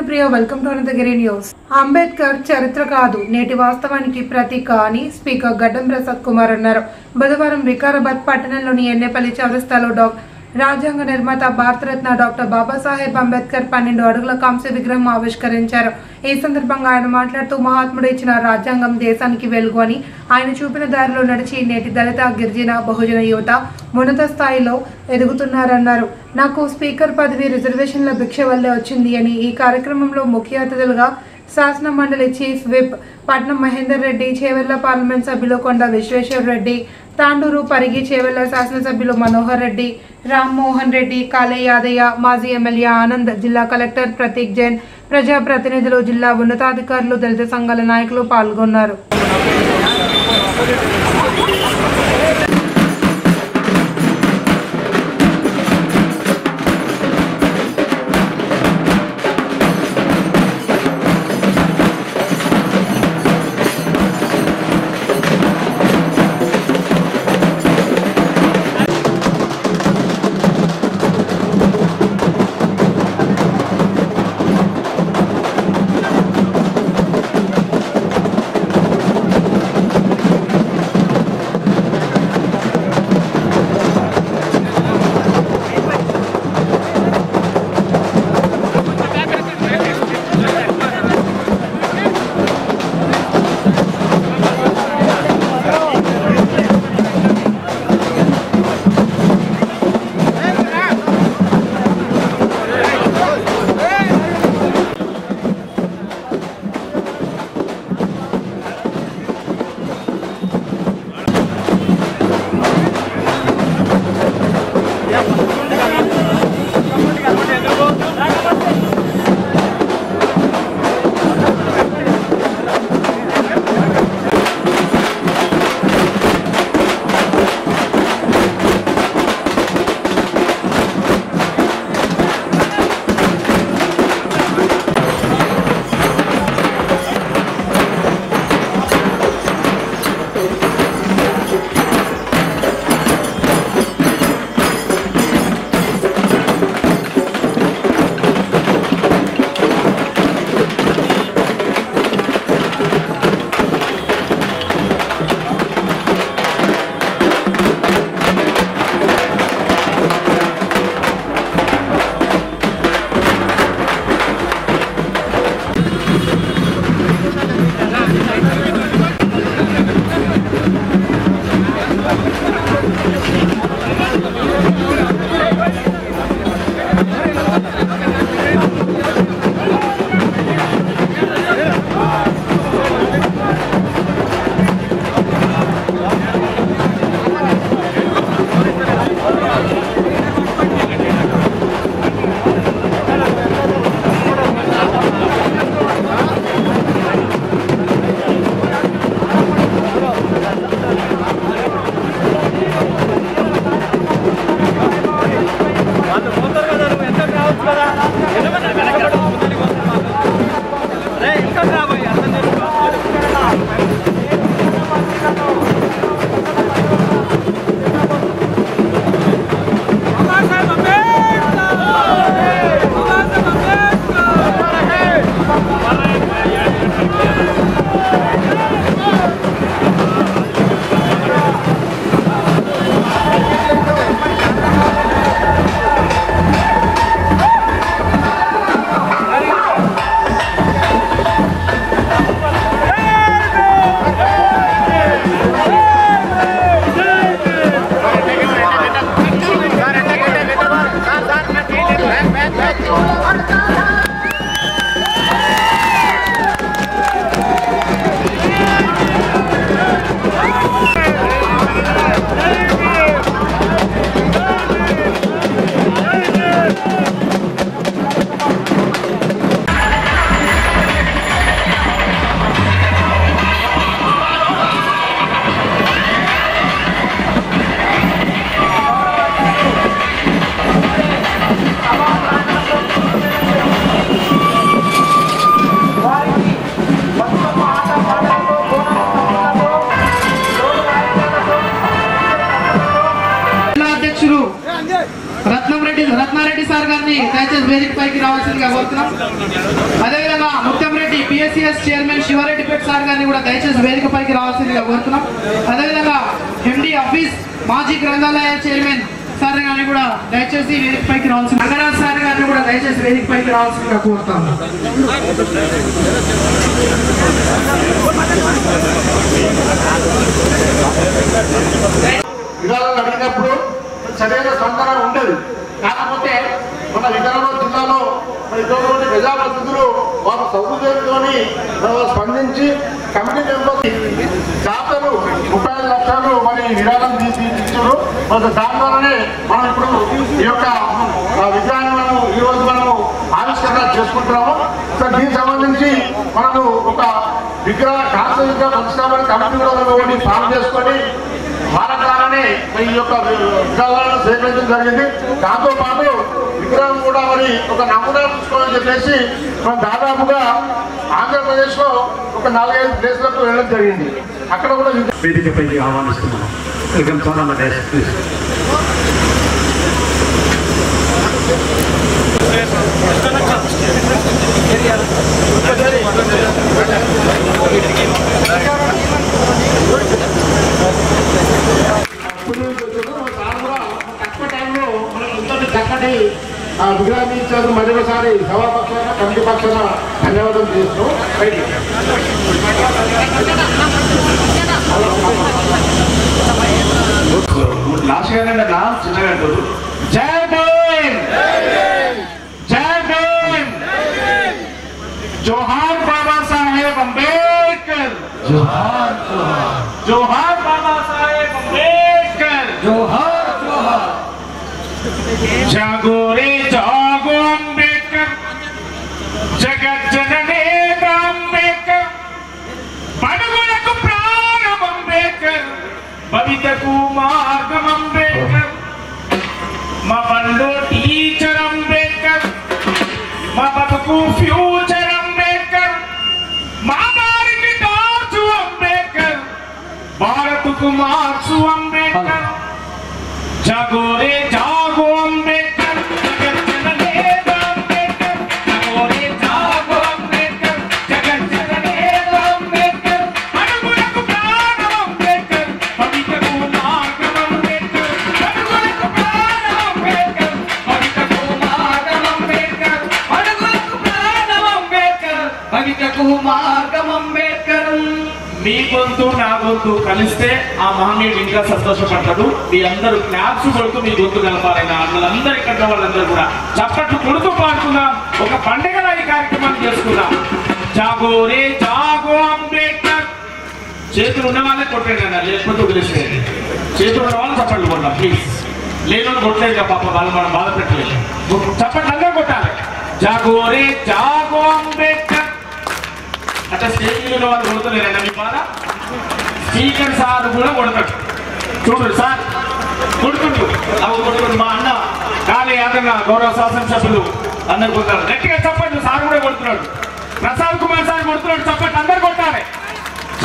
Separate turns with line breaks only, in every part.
Supriya welcome to Anantagiri news. Ambedkar చరిత్ర కాదు నేటి వాస్తవానికి ప్రతీక అని స్పీకర్ గడ్డం ప్రసాద్ కుమార్ అన్నారు. బుధవారం వికారాబాద్ పట్టణంలోని ఎన్నేపల్లి చౌరస్తాలో రాజ్యాంగ నిర్మాత భారతరత్న డాక్టర్ బాబాసాహెబ్ అంబేద్కర్ 12 అడుగుల కాంస్య విగ్రహం ఆవిష్కరించారు. ఈ సందర్భంగా ఆయన మాట్లాడుతూ మహాత్ముడు ఇచ్చిన రాజ్యాంగం దేశానికి వెలుగు అని, ఆయన చూపిన దారిలో నడిచి నేటి దళిత, గిరిజన, బహుజన యువత ఉన్నత స్థాయిలో ఎదుగుతున్నారన్నారు. నాకు స్పీకర్ పదవి రిజర్వేషన్ల భిక్ష వల్లే వచ్చింది అని ఈ కార్యక్రమంలో ముఖ్య అతిథులుగా శాసన మండలి చీఫ్ విప్ పట్నం మహేందర్ రెడ్డి, చేవెళ్ల పార్లమెంట్ సభ్యులు కొండ విశ్వేశ్వర రెడ్డి, తాండూరు పరిగి చేవెళ్ల శాసనసభ్యులు మనోహర్ రెడ్డి, రామ్మోహన్ రెడ్డి, కాళే యాదయ్య, మాజీ ఎమ్మెల్యే ఆనంద్, జిల్లా కలెక్టర్ ప్రతీక్ జైన్, ప్రజాప్రతినిధులు, జిల్లా ఉన్నతాధికారులు, దళిత సంఘాల నాయకులు పాల్గొన్నారు.
గారిని దయచేసి వేదిక పైకి రావాల్సిందిగా కోరుతున్నాం. అదేవిధంగా Muthamreddy PSCS chairman Shivareddypet sir గారిని కూడా దయచేసి వేదిక పైకి రావాల్సిందిగా కోరుతున్నాం. అదేవిధంగా ఎండి ఆఫీస్ మాజీ గ్రంథాలయ చైర్మన్ సార్ గారిని కూడా దయచేసి వేదిక పైకి రావాల్సింది. రంగరాజ్ సార్ గారిని కూడా దయచేసి వేదిక పైకి రావాల్సిందిగా కోరుతాం.
విధానాలు అడిగినప్పుడు సరైన స్పందన ఉండదు. కాకపోతే మన విజయనగరం జిల్లాలో ఇటువంటి ప్రజాప్రతినిధులు వారు సౌకర్యంతోని స్పందించి కమిటీ మెంబర్స్ దాతలు 35 లక్షలు మరి విరాళం తీర్చారు. దాని ద్వారానే మనం ఇప్పుడు ఈ యొక్క విగ్రహాన్ని మనము ఈరోజు మనము ఆవిష్కరణ చేసుకుంటున్నాము. సో దీనికి సంబంధించి మనము ఒక విగ్రహ కాంస్య విగ్రహ ప్రతిష్టాపన కమిటీ కూడా ఫామ్ చేసుకొని వాళ్ళ ద్వారానే ఈ యొక్క విగ్రహాలను సేకరించడం జరిగింది. దాంతో పాటు విగ్రహం కూడా మరి ఒక నమూనా చూసుకోవాలని చెప్పేసి మనం దాదాపుగా ఆంధ్రప్రదేశ్ లో ఒక 4-5 ప్లేస్లకు వెళ్ళడం జరిగింది. అక్కడ కూడా
వేదికపైకి ఆహ్వానిస్తున్నాను. వెల్కమ్ సార్ అన్న డేస్ ప్లీజ్.
తక్కువ టైంలో మనం ఎంతో చక్కటి విగ్రహాన్ని ఇచ్చారు. మరొకసారి సభాపక్షాన కమిటీ పక్షాన ధన్యవాదాలు చేస్తున్నాం.
లాస్ట్ గానే నా చిన్నగా అంటారు జై భీమ్ జై భీమ్ జోహార్ బాబా సాహెబ్ అంబేద్కర్ జోహార్ జోహార్ జోహార్ బాబా సాహెబ్ అంబేద్కర్ జోహార్ జోహార్ జాగో రే జాగో అంబేద్కర్ జగత్ జననేత అంబేద్కర్ బడుగులకు ప్రాణం అంబేద్కర్ భవితకు మార్గం అంబేద్కర్ మా బల్లో టీచర్ అంబేద్కర్ మా బతుకు ఫ్యూచర్ అంబేద్కర్ మా వారికి టార్చు అంబేద్కర్ భారత్కు మార్చు అంబేద్కర్ జాగో రే జాగో అంబేద్కర్ జగత్ జననేత అంబేద్కర్ జాగో రే జాగో అంబేద్కర్ జగత్ జననేత అంబేద్కర్ అడుగులకు ప్రాణం అంబేద్కర్ భవితకు మార్గం అంబేద్కర్ అడుగులకు ప్రాణం అంబేద్కర్ భవితకు మార్గం అంబేద్కర్ అడుగులకు ప్రాణం అంబేద్కర్ భవితకు మార్గం అంబేద్కర్. మీ గొంతు నా గొంతు కలిస్తే ఆ మహనీయుడు ఇంకా సంతోషపడతాడు. మీ అందరూ క్లాప్స్ కొడుతూ మీ గొంతు కలపాలైనా అందరూ ఇక్కడ వాళ్ళందరూ కూడా చప్పట్లు కొడుతూ పాడుకుందాం. ఒక పండుగలా ఈ కార్యక్రమాన్ని చేసుకుందాం. జాగో రే జాగో అంబేద్కర్. చేతులు ఉన్న వాళ్ళే కొట్టండి అన్న, లేకపోతే వదిలేసేయండి. చేతులు ఉన్న వాళ్ళు చప్పట్లు కొట్టాం ప్లీజ్. లేని కొట్టలేదు కదా పాప, వాళ్ళు మనం బాధ పెట్టలేదు. చప్పట్లు అందరూ కొట్టాలి. జాగో రే జాగో అంబేద్కర్. అంటే స్టేజ్ మీద వాళ్ళు కొడుతలేరన్నా మీ బాధ. స్పీకర్ సార్ కూడా కొడతాడు చూడు సార్, కొడుతుండు అవి కొడుతుండు. మా అన్న కాళీ యాదన్న గౌరవ శాసనసభ్యులు అందరు కొడతారు. గట్టిగా చప్పట్లు. సార్ కూడా కొడుతున్నాడు. ప్రసాద్ కుమార్ సార్ కొడుతున్నాడు. చప్పట్లు అందరు కొట్టాలి.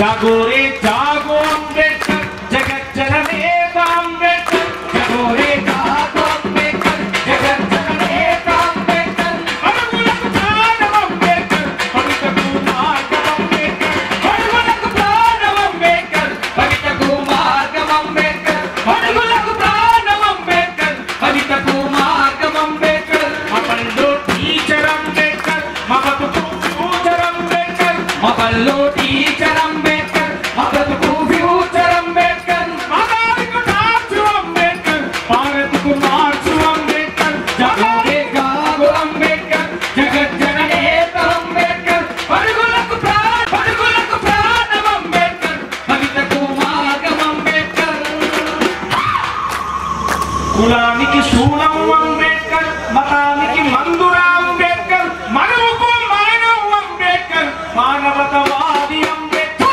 జాగో రే జాగో అంబేద్కర్ జగత్ జననేత అంబేద్కర్ జాగో రే జాగో అంబేద్కర్ జగత్ జననేత అంబేద్కర్ అడుగులకు ప్రాణం అంబేద్కర్ భవితకు మార్గం అంబేద్కర్ అడుగులకు ప్రాణం అంబేద్కర్ భవితకు మార్గం అంబేద్కర్ అడుగులకు ప్రాణం అంబేద్కర్ భవితకు మార్గం అంబేద్కర్ మా బల్లో టీచర్ అంబేద్కర్ మా బతుకు ఫ్యూచర్ అంబేద్కర్ మా బల్లో టీచర్ అంబేద్కర్ మా బతుకు ఫ్యూచర్ అంబేద్కర్ మా వారికి టార్చు అంబేద్కర్ భారత్కు మార్చు అంబేద్కర్ జాగో రే జాగో అంబేద్కర్ జగత్ జననేత అంబేద్కర్ పరుగులకు ప్రాణం అంబేద్కర్ భవితకు మార్గం అంబేద్కర్. కులానికి శూలం అంబేద్కర్ మతానికి మందురా అంబేద్కర్ మనువుకు మానవ అంబేద్కర్ మానవతవాది అంబేద్కర్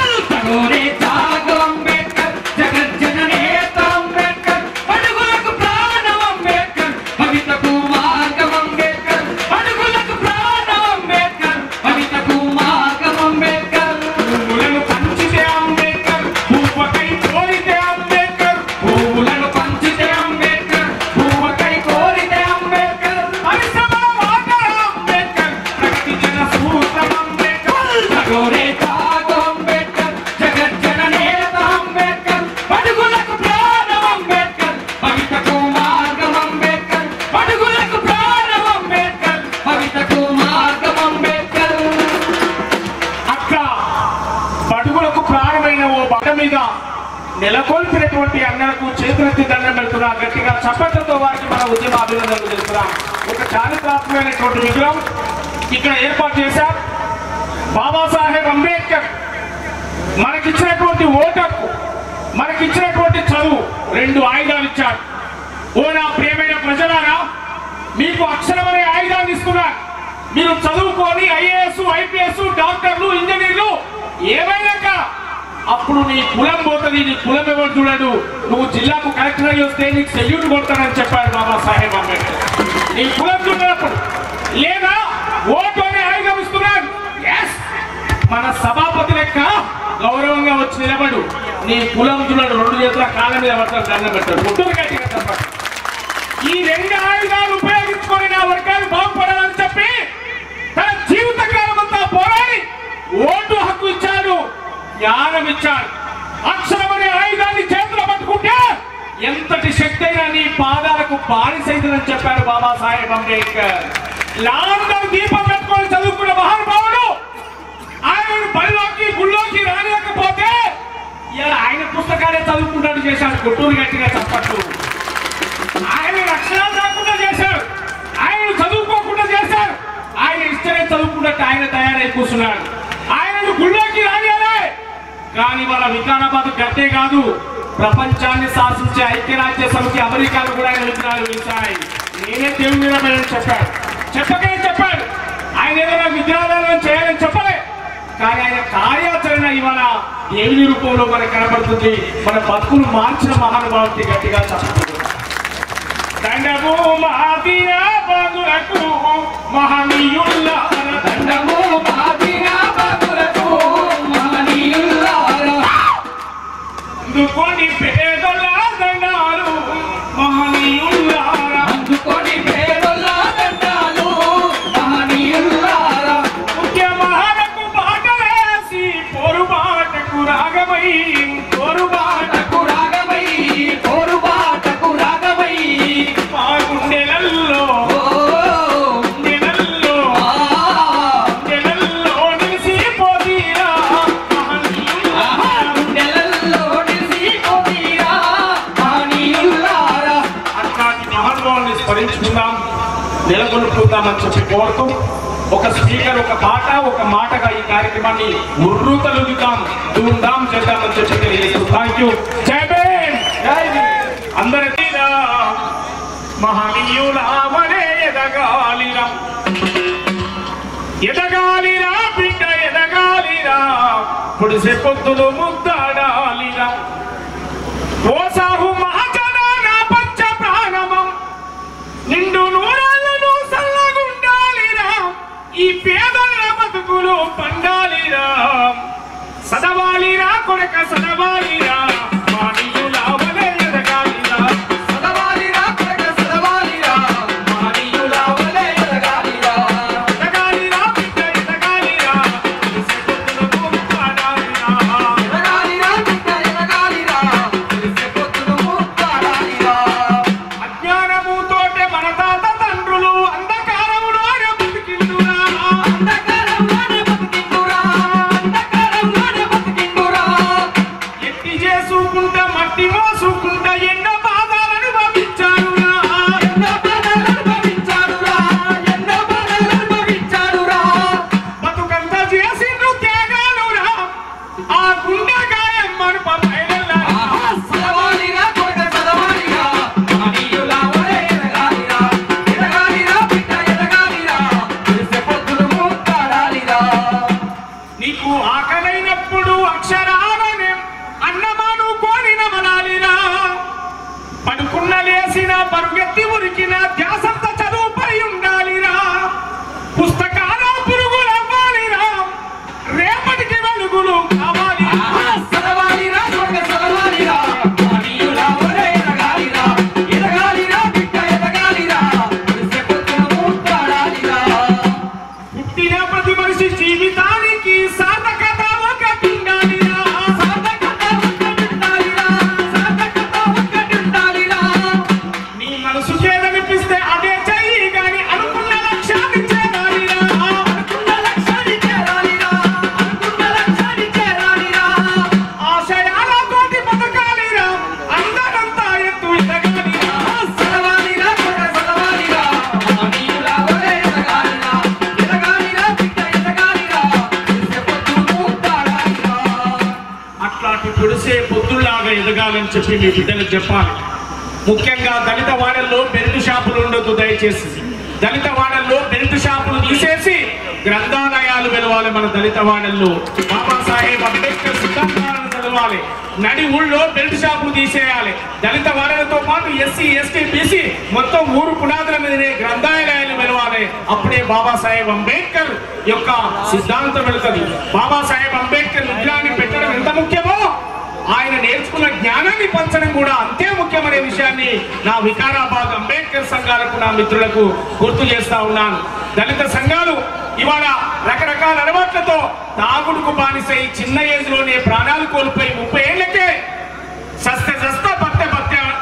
జాగోరేత అంబేద్కర్ జగజ్జననేత అంబేద్కర్ బడుగులకు ప్రాణం అంబేద్కర్ భవితకు మార్గం అంబేద్కర్ బడుగులకు ప్రాణం అంబేద్కర్ భవితకు మార్గం అంబేద్కర్. అట్లా బడుగులకు ప్రాణమైన ఓ బండ మీద నెలకొల్పినటువంటి అన్నలకు చేతులెత్తి దండం పెడుతున్నా. గట్టిగా చప్పట్లతో వారికి మన ఉద్యమ అభినందనలు తెలుపుతున్నాం. ఒక చారిత్రాత్మకమైనటువంటి విగ్రహం ఇక్కడ ఏర్పాటు చేశారు. బాబాసాహెబ్ అంబేద్కర్ మనకిచ్చినటువంటి ఓటకు, మనకిచ్చినటువంటి చదువు, 2 ఆయుధాలు ఇచ్చాడు. ఓ నా ప్రియమైన ప్రజలారా, మీకు అక్షరం అనే ఆయుధాన్ని ఇస్తున్నారు. మీరు చదువుకొని ఐఏఎస్, ఐపీఎస్, డాక్టర్లు, ఇంజనీర్లు ఏమైనాక అప్పుడు నీ కులం పోతుంది. నీ కులం ఎవరు చూడడు. నువ్వు జిల్లాకు కలెక్టర్ అయ్యి వస్తే నీకు సెల్యూట్ కొడతానని చెప్పాడు బాబాసాహెబ్ అంబేద్కర్. నీ కులం చూడనప్పుడు లేదా ఓటు అనే ఆయుధం ఇస్తున్నాడు. మన సభాపతి లెక్క గౌరవంగా వచ్చి నిలబడు. నీ కులం చూడడు. 2 చేతుల కాళ్ళ మీద పడతాడు, దండం పెట్టాడు. ముట్టులు గట్టిగా చెప్పాడు. ఈ 2 ఆయుధాలు ఉపయోగించుకొని నా వర్గాలు బాగుపడాలని చెప్పి తన జీవితకాలం అంతా పోరాడి ఓటు హక్కు ఇచ్చాడు, జ్ఞానం ఇచ్చాడు. అక్షరం అనే ఆయుధాన్ని చేతిలో పట్టుకుంటే ఎంతటి శక్తి అయినా నీ పాదాలకు బానిసైతుందని చెప్పాడు బాబాసాహెబ్ అంబేద్కర్. లాందరూ దీపం పెట్టుకొని చదువుకున్న మహానుభావుడు ఆయన బడిలోకి గుళ్ళోకి రానియకపోతే ఆయన పుస్తకాలే చదువుకుంటాడు చేశాడు. గుట్టూరు గట్టిగా చెప్పట్టు. ఆయన రక్షణాలు రాకుండా చేశాడు, ఆయన చదువుకోకుండా చేశాడు. ఆయన ఇష్టమే చదువుకున్నట్టు ఆయన తయారై కూర్చున్నాడు. ఆయనను గుళ్ళోకి రానియాలే. కానీ వాళ్ళ వికారాబాద్ గట్టే కాదు, ప్రపంచాన్ని శాసించే ఐక్యరాజ్య సమితి అమెరికాలో కూడా ఆయన విగ్రహాలు వేశాయి. నేనే దేవుని నిలబడని చెప్పాడు. చెప్పకనే చెప్పాడు. ఆయన ఏదైనా విగ్రహాలను చేయాలని చెప్పలే. కానీ ఆయన కార్యాచరణ ఇవాళ దేవుని రూపంలో మనకు కనబడుతుంది. మన బతుకులు మార్చిన మహానుభావుడికి గట్టిగా చెప్పాడు. దండము మహావీర బాగులకు మహనీయుల్లారా, దండము మహావీర బాగులకు మహనీయుల్లారా, అందుకొని పేదల దండాలు మహనీయుల్లారా, అందుకొని పేదల దండాలు మహనీయుల్లారా, ఉద్యమాలకు బాటలేసి పోరుబాటకు రాగమై, పోరుబాటకు రాగమై, పోరుబాటకు రాగమై మా గుండెలల్లో స్మరించుకుందాం, నెలకొల్పుకుందామని చెప్పి కోరుతూ ఒక స్పీకర్, ఒక పాట, ఒక మాటగా ఈ కార్యక్రమాన్ని ఉర్రూతలుగుతాం, ధూమ్ధాం చేద్దామని చెప్పి తెలియజేస్తూ థ్యాంక్ యూ. జై భీమ్, జై భీమ్. అందరికీ మహనీయులావనే ఎదగాలిరా, ఎదగాలిరా బిడ్డ ఎదగాలిరా, పొడిసే పొద్దులు ముద్దాడాలిరా. ఓ సాహు మహాజన పంచ ప్రాణమం నిండు నూరాలను సల్లగుండాలిరా, ఈ పేదల బతుకులు పండాలిరా, సదవాలిరా కొడక సదవాలిరా, మానీయులావలే ఎదగాలిరా, సదవాలిరా కొడక సదవాలిరా, మానీయులావలే ఎదగాలిరా, ఎదగాలిరా బిడ్డ ఎదగాలిరా, పొద్దులకు ముద్దాడాలిరా, ఎదగాలిరా బిడ్డ ఎదగాలిరా, పొద్దులకు ముద్దాడాలిరా. అజ్ఞానముతోటే మన తాత తండ్రులు అంధకారంలోనే బతికిండురా, అంధకారంలోనే బతికిండురా, అంధకారంలోనే బతికిండురా. ఎట్టి చేసుకుంటా మట్టి మోసుకుంటా ఎన్నో బాధలను భవించారురా, ఎన్నో బాధలను భవించారురా, ఎన్నో బాధలను భవించారురా. బతుకంతా చేసిండ్రు త్యాగాలురా, ఆ గుండె గాయం మనుప బయలురా, సదవాలిరా కొడక సదవాలిరా, మానీయులావలే ఎదగాలిరా, ఎదగాలిరా బిడ్డ ఎదగాలిరా, తెలిసే పొద్దులు ముద్దాడాలిరా. నీకు ఆకలైనప్పుడు అక్షరాలనే అన్నమాను కోరి నమలాలిరా, పడుకున్న లేసిన పరుగెత్తి ఉరికిన ధ్యాసంత చదువుపై ఉండాలిరా, పుస్తకాల పురుగులవ్వాలిరా, రేపటికి వెలుగులు కావాలిరా, సదవాలిరా కొడక సదవాలిరా, మానీయులావలే ఎదగాలిరా, ఎదగాలిరా బిడ్డ ఎదగాలిరా, తెలిసే పొద్దులు ముద్దాడాలిరా. పుట్టిన ప్రతి మనిషి జీవితానికి సాధ బాగా ఎదగాలని చెప్పి మీ బిడ్డలకు చెప్పాలి. ముఖ్యంగా దళిత వాడల్లో బెల్ట్ షాపులు ఉండొద్దు. దయచేసి దళిత వాడల్లో బెల్ట్ షాపులు తీసేసి గ్రంథాలయాలు వెలవాలి. మన దళిత వాడల్లో బాబాసాహెబ్ అంబేద్కర్ సిద్ధాంతాలను చదవాలి. నడి ఊళ్ళో బెల్ట్ షాపులు తీసేయాలి. దళిత వాడలతో పాటు ఎస్సీ ఎస్టీ బీసీ మొత్తం ఊరు పునాదుల మీదనే గ్రంథాలయాలు వెలవాలి. అప్పుడే బాబాసాహెబ్ అంబేద్కర్ యొక్క సిద్ధాంతం వెళుతుంది. బాబాసాహెబ్ అంబేద్కర్ విగ్రహాన్ని పెట్టడం ఎంత ముఖ్యమో ఆయన నేర్చుకున్న జ్ఞానాన్ని పంచడం కూడా అంతే ముఖ్యమనే విషయాన్ని నా వికారాబాద్ అంబేద్కర్ సంఘాలకు, నా మిత్రులకు గుర్తు చేస్తా ఉన్నాను. దళిత సంఘాలు ఇవాళ రకరకాల అలవాట్లతో తాగుడుకు బానిసై చిన్న ఏజ్ లోనే ప్రాణాలు కోల్పోయి 30 ఏళ్లకే సస్త భక్త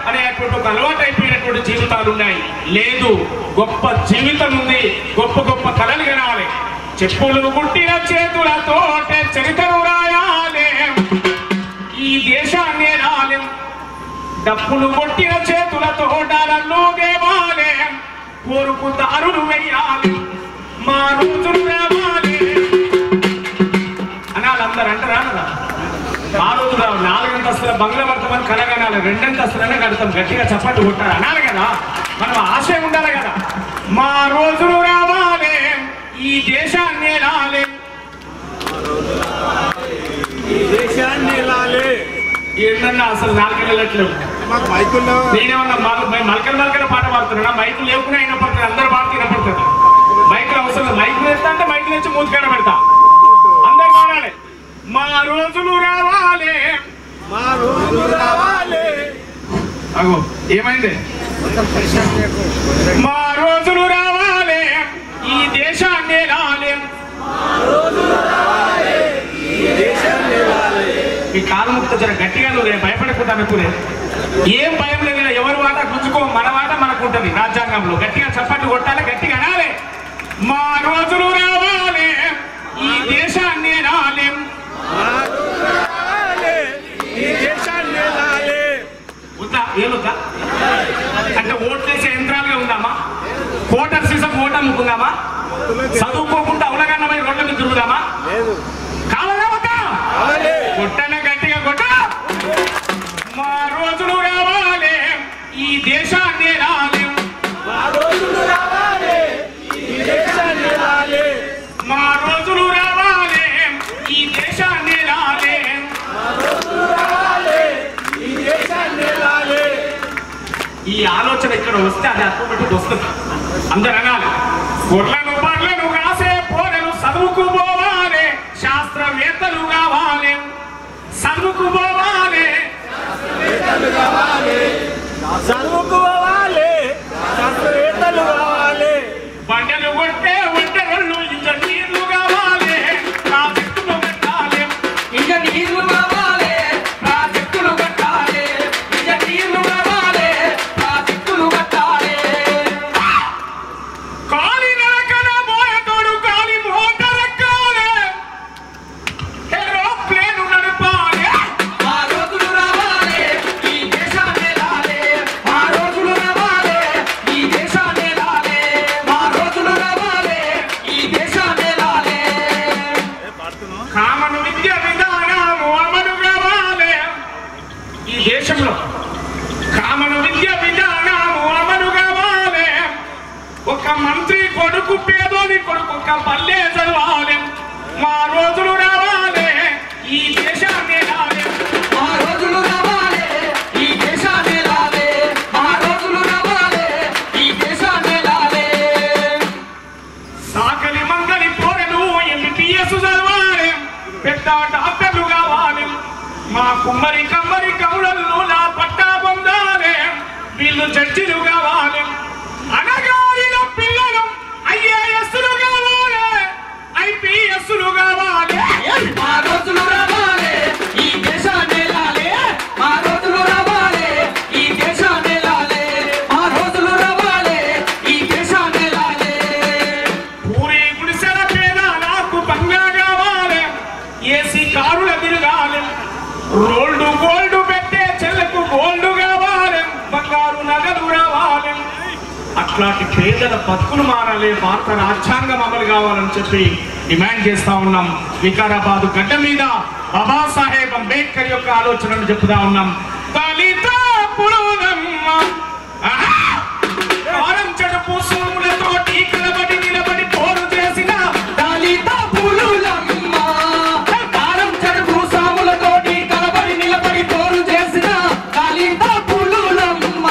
అనేటువంటి ఒక అలవాటు అయిపోయినటువంటి జీవితాలు ఉన్నాయి. లేదు, గొప్ప జీవితం ఉంది. గొప్ప గొప్ప కళలు కనాలి. చెప్పులు పుట్టిన చేతులతో చరిత్రను రాయాలి. ఈ దేశాన్ని రాలేం. డప్పులు కొట్టిన చేతులతో డాలర్లు దేవాలే. కోరుకుతారులు వెయ్యాలి. మా రోజులు రావాలి అనాలి. అందరు అంటారా? ఆ రోజు రావు. 4 అంతస్తుల బంగ్లా పడతామని కలగనాలి. 2 అంతస్తులనే కడతాం. గట్టిగా చప్పట్లు కొట్టాలి అనాలి కదా. మనం ఆశయం ఉండాలి కదా. మా రోజులు రావాలి. ఈ దేశాన్ని రాలే. ఏంటన్నా అసలు 4 వెళ్ళట్లేవు. నేనేమన్నా మలకల పాట పాడుతున్నా. మైకులు లేకుండా అయినపడుతుంది. అందరు పాడుతూ వినపడుతుంది. మైకులు అవసరం. మైకులు వేస్తా అంటే మైకులు వచ్చి మూతికాడ పెడతా. అందరు పాడాలి. మా రోజులు రావాలి. మా రోజులు రావాలి. అగో ఏమైంది? మా రోజులు రావాలి. ఈ దేశాన్ని రాలే. మీ కాలు ముక్త జర గట్టిగా నువ్వు భయపడకుండా అనుకునే. ఏం భయం లేదు. ఎవరి వాట గుంజుకో. మన వాట మనకు ఉంటుంది రాజ్యాంగంలో. గట్టిగా చప్పట్లు కొట్టాలి. గట్టిగా అనాలి. మా రోజులు రావాలి. ఈ దేశాన్ని రాలేం. వద్దా? ఏమొద్దా అంటే ఓట్లేసే యంత్రాలుగా ఉందామా? కోటర్ సీసం ఓట అమ్ముకుందామా? చదువుకోకుండా అవలగన్నమై రోడ్ల మీద తిరుగుదామా? కావాలా వద్దా? కొట్టన గట్టిగా కొట్ట. మా రోజులు రావాలి. ఈ దేశాన్ని రాలేం. మా రోజులు రావాలి. ఈ దేశాన్ని రాలే. మా రోజులు రావాలి. ఈ దేశాన్ని రాలే. మా రోజులు రావాలి. ఈ దేశాన్ని రాలే. ఈ ఆలోచన ఇక్కడ వస్తే అది ఆటోమేటిక్ వస్తుంది. అందరు అనాలి. గొర్రెలను బర్రెలను కాసే పోరలు చదువుకు పోవాలి. శాస్త్రవేత్తలు కావాలి. చదువుకు పోవాలి. చదువుకు పోవాలి. శాస్త్రవేత్తలు కావాలి. బండలు కొట్టే ఒంటెలు ఇంజనీర్లు కావాలి. ప్రాజెక్టులు కట్టాలి. ఇంజనీర్లు కావాలి. ప్రాజెక్టులు కట్టాలి. ఇంజనీర్లు కావాలి. ప్రాజెక్టులు కట్టాలి. కాలి నరకన మోయతోడు కాలి మోటార్ ఎక్కాలి. ఏరోప్లేన్ నడపాలి. మా రోజులు రావాలి. ఈ దేశాన్ని రాలే. మా రోజులు రావాలి. ఈ దేశాన్ని రాలే. మా రోజులు రావాలి. ఈ దేశాన్ని రాలే. కామను విద్య విధానము అమలు కావాలి. ఈ దేశంలో కామను విద్య విధానము అమలు కావాలి. ఒక మంత్రి కొడుకు పేదోని కొడుకు ఒక పల్లె చదవాలి. మా రోజులు రావాలి. ఈ దేశాన్ని రాలే. మా రోజులు రావాలి. ఈ దేశాన్ని రాలే. మా రోజులు రావాలి. ఈ దేశాన్ని రాలే. సాకలి మంగలి పోరలు MBBS చదవాలి. పెద్ద డాక్టర్లు కావాలి. మా కుమ్మరి కమ్మరి కవులల్లో నా పట్టా పొందాలి. వీళ్ళు జడ్జిలు కావాలి. అనగారిన పిల్లలు IASలు కావాలి. IPSలు కావాలి. మా రోజులు రావాలి. ఈ దేశాన్ని రాలే. మా రోజులు రావాలి. ఈ దేశాన్ని రాలే. మా రోజులు రావాలి. ఈ దేశాన్ని రాలే. పూరి గుడిసెల పేద నాకు బంగా కావాలి. ఏసీ కారుల తిరగాలి. రోల్డ్ గోల్డ్ పెట్టే చెల్లకు గోల్డ్ కావాలి. బంగారు నగలు రావాలి. అట్లాంటి పేదల బతుకులు మారాలి, భారత రాజ్యాంగం అమలు కావాలని చెప్పి డిమాండ్ చేస్తా ఉన్నాం. వికారాబాద్ గడ్డ మీద బాబాసాహెబ్ అంబేద్కర్ యొక్క ఆలోచనలు చెప్తా ఉన్నాం. దళిత పురులమ్మ చెడుపు సోములతోటి కలబడి నిలబడి పోరు చేసిన దళిత పురులమ్మ, చెడుపు సాములతోటి కలబడి నిలబడి పోరు చేసిన దళిత పురులమ్మ.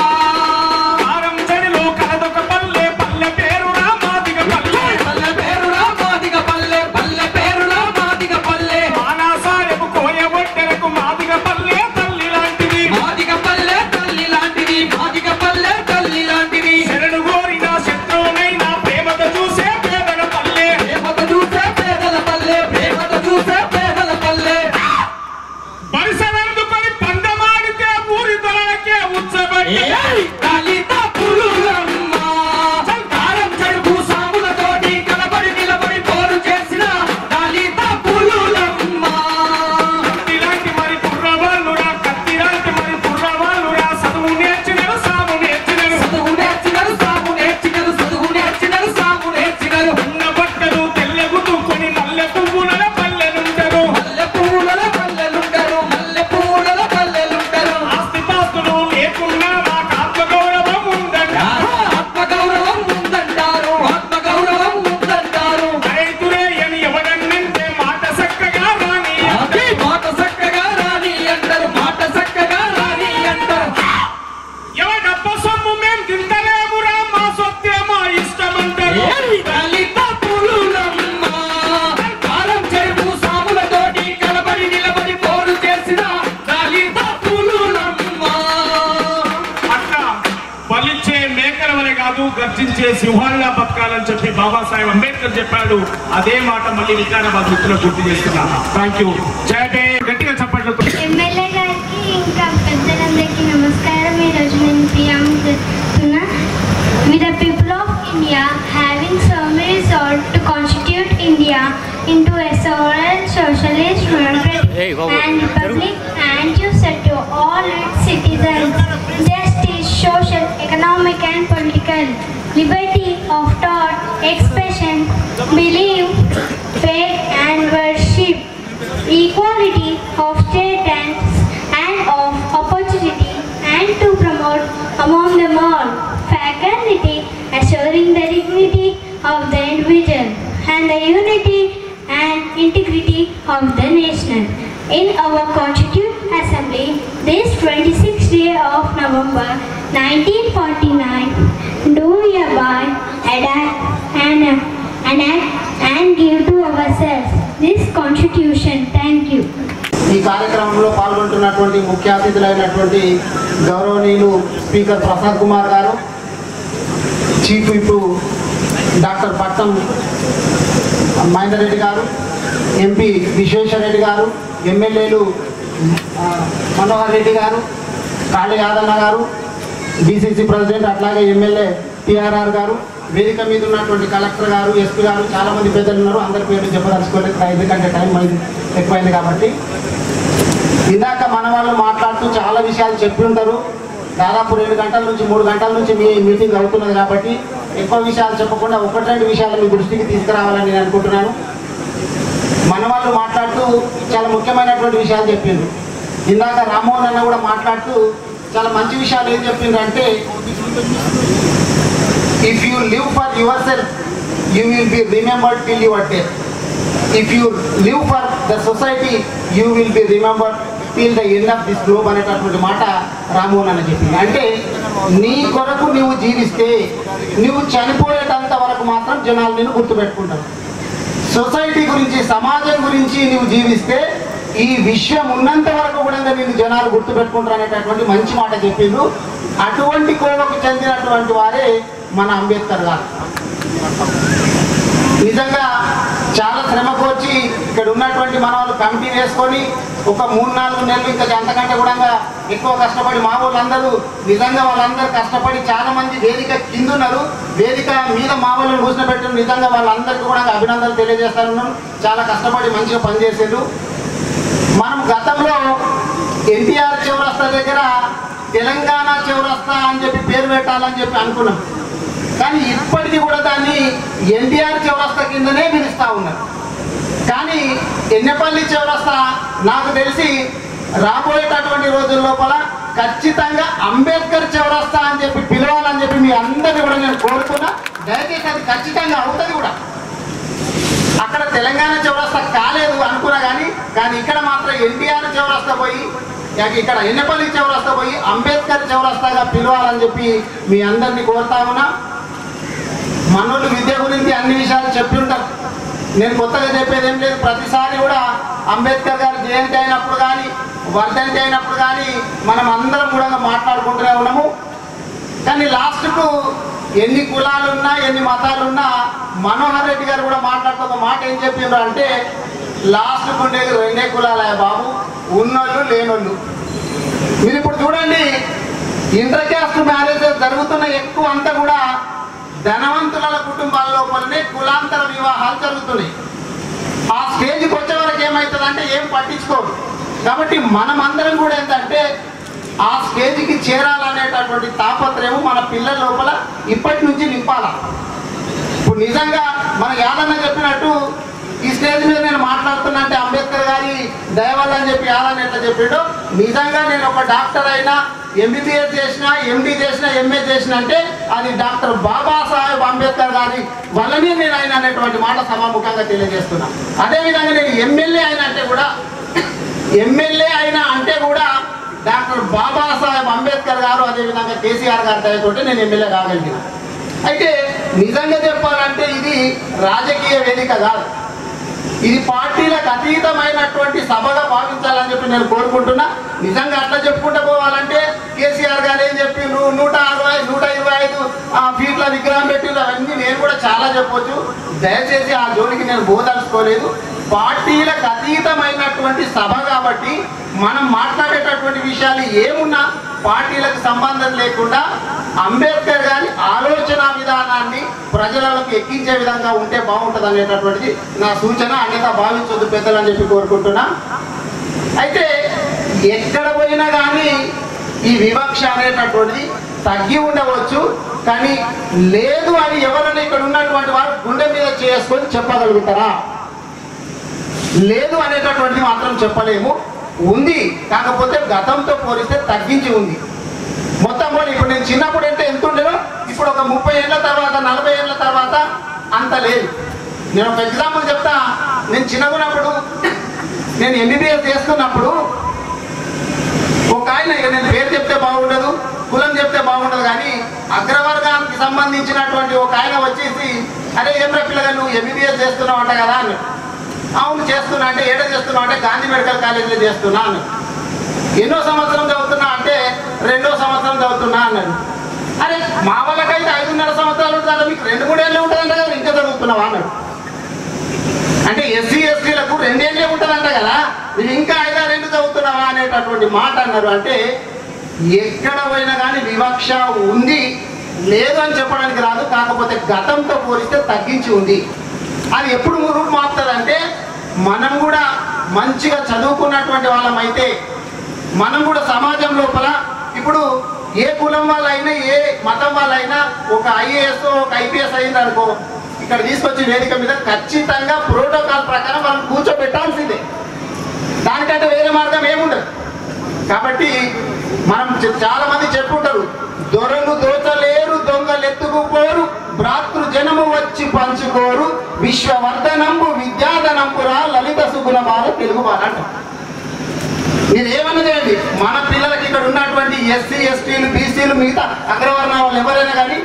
చెడులో కలదొక పల్లె, పల్లె పేరురా మాదిగ పల్లె, పల్లె పేరురా మాదిగ పల్లె, పల్లె పేరురా మాదిగ పల్లె. మానాసాయపు కోయ ఒట్టెలకు మాదిగ పల్లె తల్లి లాంటిది, మాదిగ పల్లె తల్లి లాంటిది, మాదిగ పల్లె తల్లి లాంటిది. శరణు కోరిన శత్రువునైనా ప్రేమతో చూసే పేదల పల్లె, ప్రేమతో చూసే పేదల పల్లె, ప్రేమతో చూసే పేదల పల్లె. పరిసరందుకొని పందమాడితే ఊరి తొలకే ఉచ్చబట్టి దళిత పురులమ్మ, సంతారం చెడుపు సాములతోటి కలబడి నిలబడి పోరు చేసిన దళిత పురులమ్మ. కత్తిలాంటి మరి కుర్రవాళ్ళురా, కత్తిలాంటి మరి కుర్రవాళ్ళురా, చదువు నేర్చినరు సాము నేర్చినరు, చదువు నేర్చినరు సాము నేర్చినరు, చదువు నేర్చినరు సాము నేర్చినరు. ఉన్న బట్టలు తెల్లగుతుకొని మల్లె పువ్వుల పల్లెలుంటారు, మల్లె పువ్వుల పల్లెలుంటారు, మల్లె పువ్వుల పల్లెలుంటారు. ఆస్తి పాస్తులు లేకున్నా మాకు ఆత్మగౌరవం ఉందంటారు, ఆత్మగౌరవం ఉందంటారు, ఆత్మగౌరవం ఉందంటారు. రైతులే అని ఎవరన్నంటే మాట చక్కగా రాని, మాట చక్కగా రాని అంటారు, మాట చక్కగా రాని అంటారు. ఎవడప్ప సొమ్ము మేం తింటలేమురా, మా సొత్తే మా ఇష్టమంటారు. దళిత పురులమ్మ, కాలం చెడుపు సాములతోటి కలబడి నిలబడి పోరు చేసిన దళిత పురులమ్మ. అట్లా బలిచ్చే మేకల వలె కాదు, గర్జించే సింహాలుగా బతకాలని చెప్పి బాబాసాహెబ్ అంబేద్కర్ చెప్పాడు. అదే మాట మళ్ళీ వికారాబాద్ మిత్రులకు గుర్తు చేస్తున్నా. Thank you. జయటే గట్టిగా చప్పట్లతో.
ఎమ్మెల్యే గారికి ఇంకా పెద్దలందరికీ నమస్కారం. ఈరోజు నేను ప్రియాంక చెప్తున్నా. With the people of India having firmly resolved to constitute India into a sovereign socialist democratic and republic, and to secure all its citizens justice, social, economic and political liberty of thought, expression, belief, faith and worship, equality of status and of opportunity, and to promote among them all fraternity, assuring the dignity of the individual and the unity and integrity of the nation. In our Constituent Assembly, this 26th day of November 1949, do hereby enact and give to ourselves this Constitution. Thank you.
ఈ కార్యక్రమంలో పాల్గొంటున్నటువంటి ముఖ్య అతిథులైనటువంటి గౌరవనీయులు speaker Prasad Kumar గారు, chief whip doctor పట్టం మహేందర్ రెడ్డి గారు, MP Vishweshwar Reddy గారు, ఎమ్మెల్యేలు మనోహర్ రెడ్డి గారు, కాళీ యాదన్న గారు, డిసిసి ప్రెసిడెంట్, అట్లాగే ఎమ్మెల్యే టిఆర్ఆర్ గారు, వేదిక మీద ఉన్నటువంటి కలెక్టర్ గారు, ఎస్పీ గారు, చాలామంది పెద్దలు ఉన్నారు. అందరి పేర్లు చెప్పదలుచుకోలేదు ఎందుకంటే టైం ఎక్కువైంది కాబట్టి. ఇందాక మన వాళ్ళు మాట్లాడుతూ చాలా విషయాలు చెప్పి ఉంటారు. దాదాపు 2 గంటల నుంచి 3 గంటల నుంచి మీ మీటింగ్ అవుతున్నది కాబట్టి ఎక్కువ విషయాలు చెప్పకుండా 1-2 విషయాలు మీ దృష్టికి తీసుకురావాలని నేను అనుకుంటున్నాను. మన వాళ్ళు మాట్లాడుతూ చాలా ముఖ్యమైనటువంటి విషయాలు చెప్పిండ్రు. ఇందాక రామ్మోహన్ అన్న కూడా మాట్లాడుతూ చాలా మంచి విషయాలు ఏం చెప్పిండ్రంటే, if you live for yourself you will be remembered till your death. If you live for the society you will be remembered till the end of this globe అనేటటువంటి మాట రామ్మోహన్ అన్న చెప్పింది. అంటే నీ కొరకు నువ్వు జీవిస్తే నువ్వు చనిపోయేటంత వరకు మాత్రం జనాలు నేను గుర్తుపెట్టుకుంటారు. సొసైటీ గురించి, సమాజం గురించి నువ్వు జీవిస్తే ఈ విశ్వం ఉన్నంత వరకు కూడా నేను జనాలు గుర్తుపెట్టుకుంటారు అనేటటువంటి మంచి మాట చెప్పిండ్రు. అటువంటి కోవకు చెందినటువంటి వారే మన అంబేద్కర్ గారు. నిజంగా చాలా శ్రమకు వచ్చి ఇక్కడ ఉన్నటువంటి మన వాళ్ళు కమిటీ వేసుకొని ఒక 3-4 నెలలు ఇంకా అంతకంటే కూడా ఎక్కువ కష్టపడి మా వాళ్ళందరూ నిజంగా వాళ్ళందరూ కష్టపడి చాలా మంది వేదిక కింద ఉన్నారు. వేదిక మీద మా వాళ్ళని కూర్చోబెట్టారు. నిజంగా వాళ్ళందరికీ కూడా అభినందనలు తెలియజేస్తాను. చాలా కష్టపడి మంచిగా పనిచేసారు. మనం గతంలో ఎన్టీఆర్ చౌరస్తా దగ్గర తెలంగాణ చౌరస్తా అని చెప్పి పేరు పెట్టాలని చెప్పి అనుకున్నాం.
కానీ ఇప్పటికీ కూడా దాన్ని ఎన్టీఆర్ చౌరస్తా కిందనే పిలుస్తూ ఉన్నారు. కానీ ఎన్నెపల్లి చౌరస్తా నాకు తెలిసి రాబోయేటటువంటి రోజుల లోపల ఖచ్చితంగా అంబేద్కర్ చౌరస్తా అని చెప్పి పిలవాలని చెప్పి మీ అందరినీ కూడా నేను కోరుకున్నా. దయచేసి అది ఖచ్చితంగా అవుతుంది కూడా. అక్కడ తెలంగాణ చౌరస్తా కాలేదు అనుకున్నా కానీ ఇక్కడ మాత్రం ఎన్టీఆర్ చౌరస్తా పోయి ఇక్కడ ఎన్నెపల్లి చౌరస్తా పోయి అంబేద్కర్ చౌరస్తాగా పిలవాలని చెప్పి మీ అందరినీ కోరుతా ఉన్నా. మనోళ్ళు విద్య గురించి అన్ని విషయాలు చెప్పి ఉంటారు. నేను కొత్తగా చెప్పేది ఏం లేదు. ప్రతిసారి కూడా అంబేద్కర్ గారి జయంతి అయినప్పుడు కానీ వర్ధంతి అయినప్పుడు కానీ మనం అందరం కూడా మాట్లాడుకుంటూనే ఉన్నాము. కానీ లాస్ట్కు ఎన్ని కులాలున్నా ఎన్ని మతాలున్నా మనోహర్ రెడ్డి గారు కూడా మాట్లాడుతూ ఒక మాట ఏం చెప్పిండ్రు అంటే లాస్ట్కు ఉండేది రెండే కులాలే బాబు, ఉన్నోళ్ళు లేనోళ్ళు. మీరు ఇప్పుడు చూడండి ఇంటర్ క్యాస్ట్ మ్యారేజెస్ జరుగుతున్న ఎక్కువ అంతా కూడా ధనవంతుల కుటుంబాల లోపలనే కులాంతర వివాహాలు జరుగుతున్నాయి. ఆ స్టేజ్కి వచ్చే వరకు ఏమవుతుందంటే ఏం పట్టించుకోరు. కాబట్టి మనం అందరం కూడా ఏంటంటే ఆ స్టేజ్కి చేరాలనేటటువంటి తాపత్రయం మన పిల్లల లోపల ఇప్పటి నుంచి నింపాల. ఇప్పుడు నిజంగా మన యాదన్న చెప్పినట్టు ఈ స్టేజ్ మీద నేను మాట్లాడుతున్నా అంటే అంబేద్కర్ గారి దయవల్ల అని చెప్పి యాదన్న ఎట్లా చెప్పాడు, నిజంగా నేను ఒక డాక్టర్ అయినా ఎంబీబీఎస్ చేసినా ఎండి చేసినా ఎంఏ చేసినా అంటే అది డాక్టర్ బాబాసాహెబ్ అంబేద్కర్ గారి వల్లనే నేను ఆయన అనేటువంటి మాట సభాముఖంగా తెలియజేస్తున్నా. అదేవిధంగా నేను ఎమ్మెల్యే అయినా అంటే కూడా డాక్టర్ బాబాసాహెబ్ అంబేద్కర్ గారు అదేవిధంగా కేసీఆర్ గారి దయతో నేను ఎమ్మెల్యే కాగలిగిన. అయితే నిజంగా చెప్పాలంటే ఇది రాజకీయ వేదిక కాదు, ఇది పార్టీలకు అతీతమైనటువంటి సభగా భావించాలని చెప్పి నేను కోరుకుంటున్నా. నిజంగా అట్లా చెప్పుకుంటూ పోవాలంటే కేసీఆర్ గారు ఏం చెప్పిండ్రు, 125 ఫీట్ల విగ్రహం పెట్టిండ్రు, అవన్నీ నేను కూడా చాలా చెప్పొచ్చు. దయచేసి ఆ జోలికి నేను బోదలుచుకోలేదు. పార్టీలకు అతీతమైనటువంటి సభ కాబట్టి మనం మాట్లాడేటటువంటి విషయాలు ఏమున్నా పార్టీలకు సంబంధం లేకుండా అంబేద్కర్ గారి ఆలోచన విధానాన్ని ప్రజలకు ఎక్కించే విధంగా ఉంటే బాగుంటుంది అనేటటువంటిది నా సూచన. అన్యతా భావించొద్దు పెద్దలు అని చెప్పి కోరుకుంటున్నా. అయితే ఎక్కడ పోయినా కానీ ఈ వివక్ష అనేటటువంటిది తగ్గి ఉండవచ్చు, కానీ లేదు అని ఎవరైనా ఇక్కడ ఉన్నటువంటి వారు గుండె మీద చేసుకొని చెప్పగలుగుతారా? లేదు అనేటటువంటిది మాత్రం చెప్పలేము. ఉంది, కాకపోతే గతంతో పోలిస్తే తగ్గించి ఉంది. మొత్తం కూడా ఇప్పుడు నేను చిన్నప్పుడు అంటే ఎంత ఉండేదో ఇప్పుడు ఒక 30 ఏళ్ళ తర్వాత 40 ఏళ్ళ తర్వాత అంత లేదు. నేను ఒక ఎగ్జాంపుల్ చెప్తా. నేను చిన్నగున్నప్పుడు నేను ఎంబీబీఎస్ చేస్తున్నప్పుడు ఒక ఆయన, ఇక నేను పేరు చెప్తే బాగుండదు, కులం చెప్తే బాగుండదు, కానీ అగ్రవర్గానికి సంబంధించినటువంటి ఒక ఆయన వచ్చేసి, అరే ఏం పిల్లగా నువ్వు ఎంబీబీఎస్ చేస్తున్నావు అంట కదా అని. అవును చేస్తున్నా. అంటే ఏడ చేస్తున్నావు అంటే గాంధీ మెడికల్ కాలేజీలో చేస్తున్నా అన్నాడు. ఎన్నో సంవత్సరం చదువుతున్నా అంటే 2వ సంవత్సరం చదువుతున్నా అన్నాడు. అరే మా వాళ్ళకైతే 5.5 సంవత్సరాలు ఉంటుంది, మీకు 2-3 ఏళ్ళే ఉంటుందంట కదా, ఇంకా చదువుతున్నావా అన్నాడు. అంటే ఎస్సీ ఎస్టీలకు 2 ఏళ్ళే ఉంటుందంట కదా, నువ్వు ఇంకా 5-6 ఏళ్ళు చదువుతున్నావా అనేటటువంటి మాట అన్నారు. అంటే ఎక్కడ పోయినా కానీ వివక్ష ఉంది, లేదు అని చెప్పడానికి రాదు. కాకపోతే గతంతో పోలిస్తే తగ్గించి ఉంది. అది ఎప్పుడు రూపు మారుతుందంటే మనం కూడా మంచిగా చదువుకున్నటువంటి వాళ్ళమైతే మనం కూడా సమాజం లోపల ఇప్పుడు ఏ కులం వాళ్ళైనా ఏ మతం వాళ్ళైనా ఒక ఐఏఎస్ ఒక ఐపీఎస్ అయింది అనుకో, ఇక్కడ తీసుకొచ్చి వేదిక మీద ఖచ్చితంగా ప్రోటోకాల్ ప్రకారం మనం కూర్చోబెట్టాల్సిందే. దానికంటే వేరే మార్గం ఏముండదు. కాబట్టి మనం చాలా మంది చెప్పుకుంటారు, దొరలు దోచలేరు దొంగలు ఎత్తుకుపోరు, భ్రాతృ జనము వచ్చి పంచుకోరు, విశ్వవర్ధనంబు విద్యాధనంపురా లలిత సుగుణమాల తెలుగు వారంట. మీరు ఏమన్నా చేయండి, మన పిల్లలకి ఇక్కడ ఉన్నటువంటి ఎస్సీ ఎస్టీలు బీసీలు మిగతా అగ్రవర్ణాల వాళ్ళు ఎవరైనా కానీ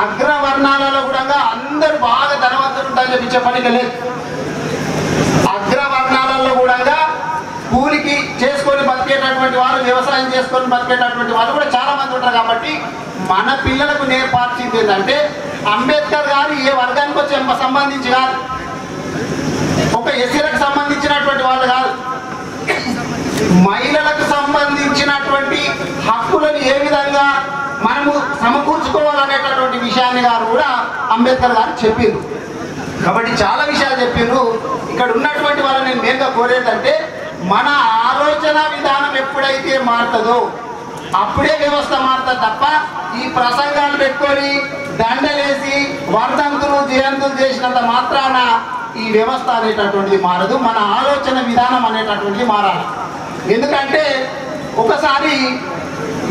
అగ్రవర్ణాలలో కూడా అందరూ బాగా ధనవంతులు ఉంటారని చెప్పడానికి లేదు. అగ్రవర్ణాలలో కూడా కూలికి చేసుకొని బతికేటటువంటి వారు, వ్యవసాయం చేసుకొని బతికేటటువంటి వాళ్ళు కూడా చాలా మంది ఉంటారు. కాబట్టి మన పిల్లలకు నేర్పాల్సింది ఏంటంటే అంబేద్కర్ గారు ఏ వర్గానికి వచ్చి సంబంధించి కాదు, ఒక ఎస్సీలకు సంబంధించినటువంటి వాళ్ళు కాదు, మహిళలకు సంబంధించినటువంటి హక్కులను ఏ విధంగా మనము సమకూర్చుకోవాలనేటటువంటి విషయాన్ని గారు కూడా అంబేద్కర్ గారు చెప్పిండ్రు. కాబట్టి చాలా విషయాలు చెప్పిండ్రు. ఇక్కడ ఉన్నటువంటి వాళ్ళని నేను మెయిన్గా కోరేదంటే మన ఆలోచన విధానం ఎప్పుడైతే మారుతుందో అప్పుడే వ్యవస్థ మారుతుంది తప్ప ఈ ప్రసంగాలు పెట్టుకొని దండలేసి వర్ధంతులు జయంతులు చేసినంత మాత్రాన ఈ వ్యవస్థ అనేటటువంటిది మారదు. మన ఆలోచన విధానం అనేటటువంటిది మారాలి. ఎందుకంటే ఒకసారి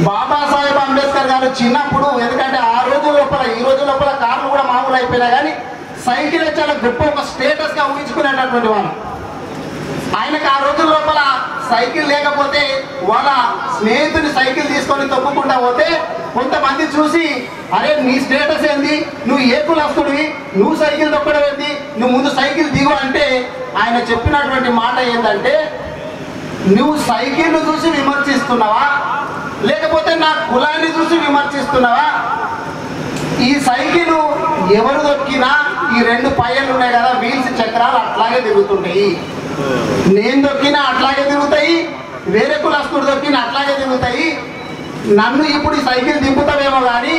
బాబాసాహెబ్ అంబేద్కర్ గారు చిన్నప్పుడు, ఎందుకంటే ఆ రోజు లోపల ఈ రోజు లోపల కార్లు కూడా మామూలు అయిపోయినా కానీ సైకిల్ చాలా గొప్ప ఒక స్టేటస్గా ఊహించుకునేటటువంటి వాళ్ళు. ఆయనకు ఆ రోజు లోపల సైకిల్ లేకపోతే వాళ్ళ స్నేహితుని సైకిల్ తీసుకొని తొక్కుకుంటా పోతే కొంతమంది చూసి, అరే నీ స్టేటస్ ఏంది, నువ్వు ఏ కులస్తుడివి, నువ్వు సైకిల్ తొక్కడం ఏంది, నువ్వు ముందు సైకిల్ దిగు అంటే ఆయన చెప్పినటువంటి మాట ఏంటంటే, నువ్వు సైకిల్ను చూసి విమర్శిస్తున్నావా లేకపోతే నా కులాన్ని చూసి విమర్శిస్తున్నావా? ఈ సైకిల్ ఎవరు దొక్కినా ఈ రెండు పైలు ఉన్నాయి కదా, వీల్స్ చక్రాలు అట్లాగే తిరుగుతుంటాయి. నేను దొక్కినా అట్లాగే తిరుగుతాయి, వేరే కులస్తుడు దొక్కినా అట్లాగే తిరుగుతాయి. నన్ను ఇప్పుడు ఈ సైకిల్ దింపుతావేమో కానీ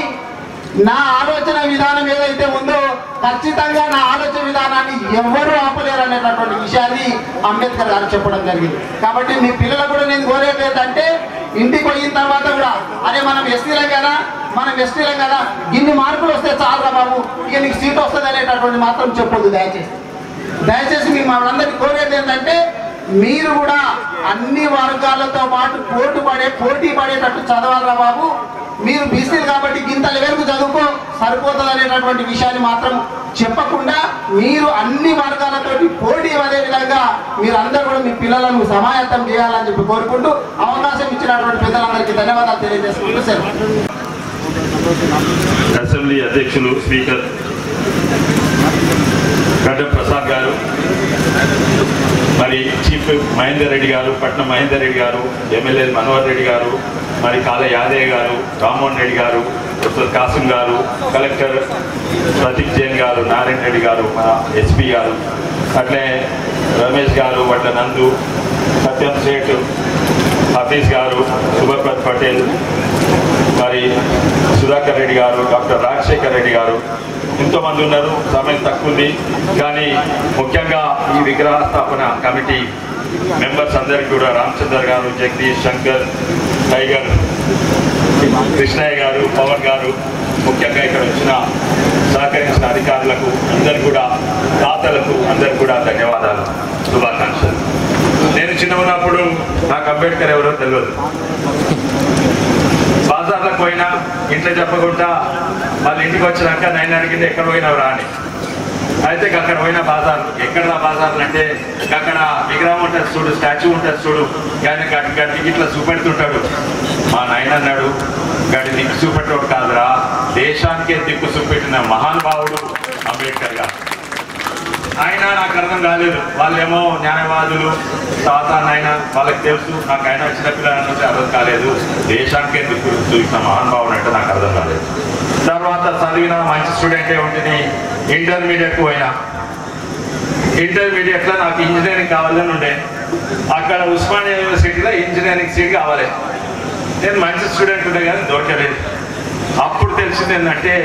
నా ఆలోచన విధానం ఏదైతే ఉందో ఖచ్చితంగా నా ఆలోచన విధానాన్ని ఎవరు ఆపలేరు అనేటటువంటి విషయాన్ని అంబేద్కర్ గారు చెప్పడం జరిగింది. కాబట్టి మీ పిల్లలకు కూడా నేను కోరేది ఏంటంటే, ఇంటికి పోయిన తర్వాత కూడా అరే మనం ఎస్టీలం కదా ఇన్ని మార్కులు వస్తే చాలురా బాబు, ఇక నీకు సీట్ వస్తుంది అనేటటువంటి మాత్రం చెప్పొద్దు. దయచేసి మీ మనందరికీ కోరేది ఏంటంటే, మీరు కూడా అన్ని వర్గాలతో పాటు పోటీ పడేటట్టు చదవాలరా బాబు. మీరు బీసీలు కాబట్టి గింత లెవెల్కు చదువుకో సరిపోతుంది అనేటటువంటి విషయాన్ని మాత్రం చెప్పకుండా మీరు అన్ని వర్గాలతోటి పోటీ అదే విధంగా మీరందరూ కూడా మీ పిల్లలను సమాయత్తం చేయాలని చెప్పి కోరుకుంటూ అవకాశం ఇచ్చినటువంటి పెద్దలందరికీ ధన్యవాదాలు తెలియజేసుకుంటూ సెలవు.
అసెంబ్లీ అధ్యక్షులు స్పీకర్ గడ్డం ప్రసాద్ గారు, మరి చీఫ్ మహేందర్ రెడ్డి గారు, పట్నం మహేందర్ రెడ్డి గారు, ఎమ్మెల్యే మనోహర్ రెడ్డి గారు, మరి కాళ యాదయ్య గారు, రామ్మోహన్ రెడ్డి గారు, ప్రొఫెసర్ కాసిం గారు, కలెక్టర్ ప్రతీక్ జైన్ గారు, నారాయణ రెడ్డి గారు, మన ఎస్పీ గారు, అట్లే రమేష్ గారు, వడ్ల నందు, సత్యం సేఠ్, హఫీజ్ గారు, సుభప్రత్ పటేల్, మరి సుధాకర్ రెడ్డి గారు, డాక్టర్ రాజశేఖర్ రెడ్డి గారు, ఎంతోమంది ఉన్నారు. సమయం తక్కువ ఉంది కానీ ముఖ్యంగా ఈ విగ్రహ స్థాపన కమిటీ మెంబర్స్ అందరికీ కూడా రామచంద్ర గారు, జగదీష్, శంకర్, టైగర్, కృష్ణయ్య గారు, పవన్ గారు, ముఖ్యంగా ఇక్కడ వచ్చిన సహకరించిన అధికారులకు అందరికీ కూడా, దాతలకు అందరికీ కూడా ధన్యవాదాలు, శుభాకాంక్షలు. నేను చిన్న ఉన్నప్పుడు నాకు అంబేద్కర్ ఎవరో తెలియదు. బాజార్లకు పోయినా ఇంట్లో చెప్పకుండా వాళ్ళ ఇంటికి వచ్చినాక నేను అడిగింది ఎక్కడ పోయినావురా అని. అయితే అక్కడ పోయిన బాజార్లు, ఎక్కడ బాజార్లు అంటే అక్కడ విగ్రహం ఉంటుంది చూడు, స్టాచ్యూ ఉంటుంది చూడు, కానీ గడికి ఇట్లా చూపెడుతుంటాడు. మా నాయన అన్నాడు, గడి దిక్కు చూపెట్టోడు కాదురా, దేశానికే దిక్కు చూపెట్టిన మహానుభావుడు అంబేద్కర్ గారు. ఆయన నాకు అర్థం కాలేదు. వాళ్ళేమో న్యాయవాదులు, తాత నాయన వాళ్ళకి తెలుసు, నాకు ఆయన వచ్చిన పిల్లలంటే అర్థం కాలేదు. దేశానికే దిక్కు చూసిన మహానుభావుడు అంటే నాకు అర్థం కాలేదు. తర్వాత చదివిన మంచి స్టూడెంటే ఉంటుంది. ఇంటర్మీడియట్కి పోయినా, ఇంటర్మీడియట్లో నాకు ఇంజనీరింగ్ కావాలని ఉండే. అక్కడ ఉస్మానియా యూనివర్సిటీలో ఇంజనీరింగ్ సీట్ కావాలి. నేను మంచి స్టూడెంట్ ఉండే కానీ దొరకలేదు. అప్పుడు తెలిసింది ఏంటంటే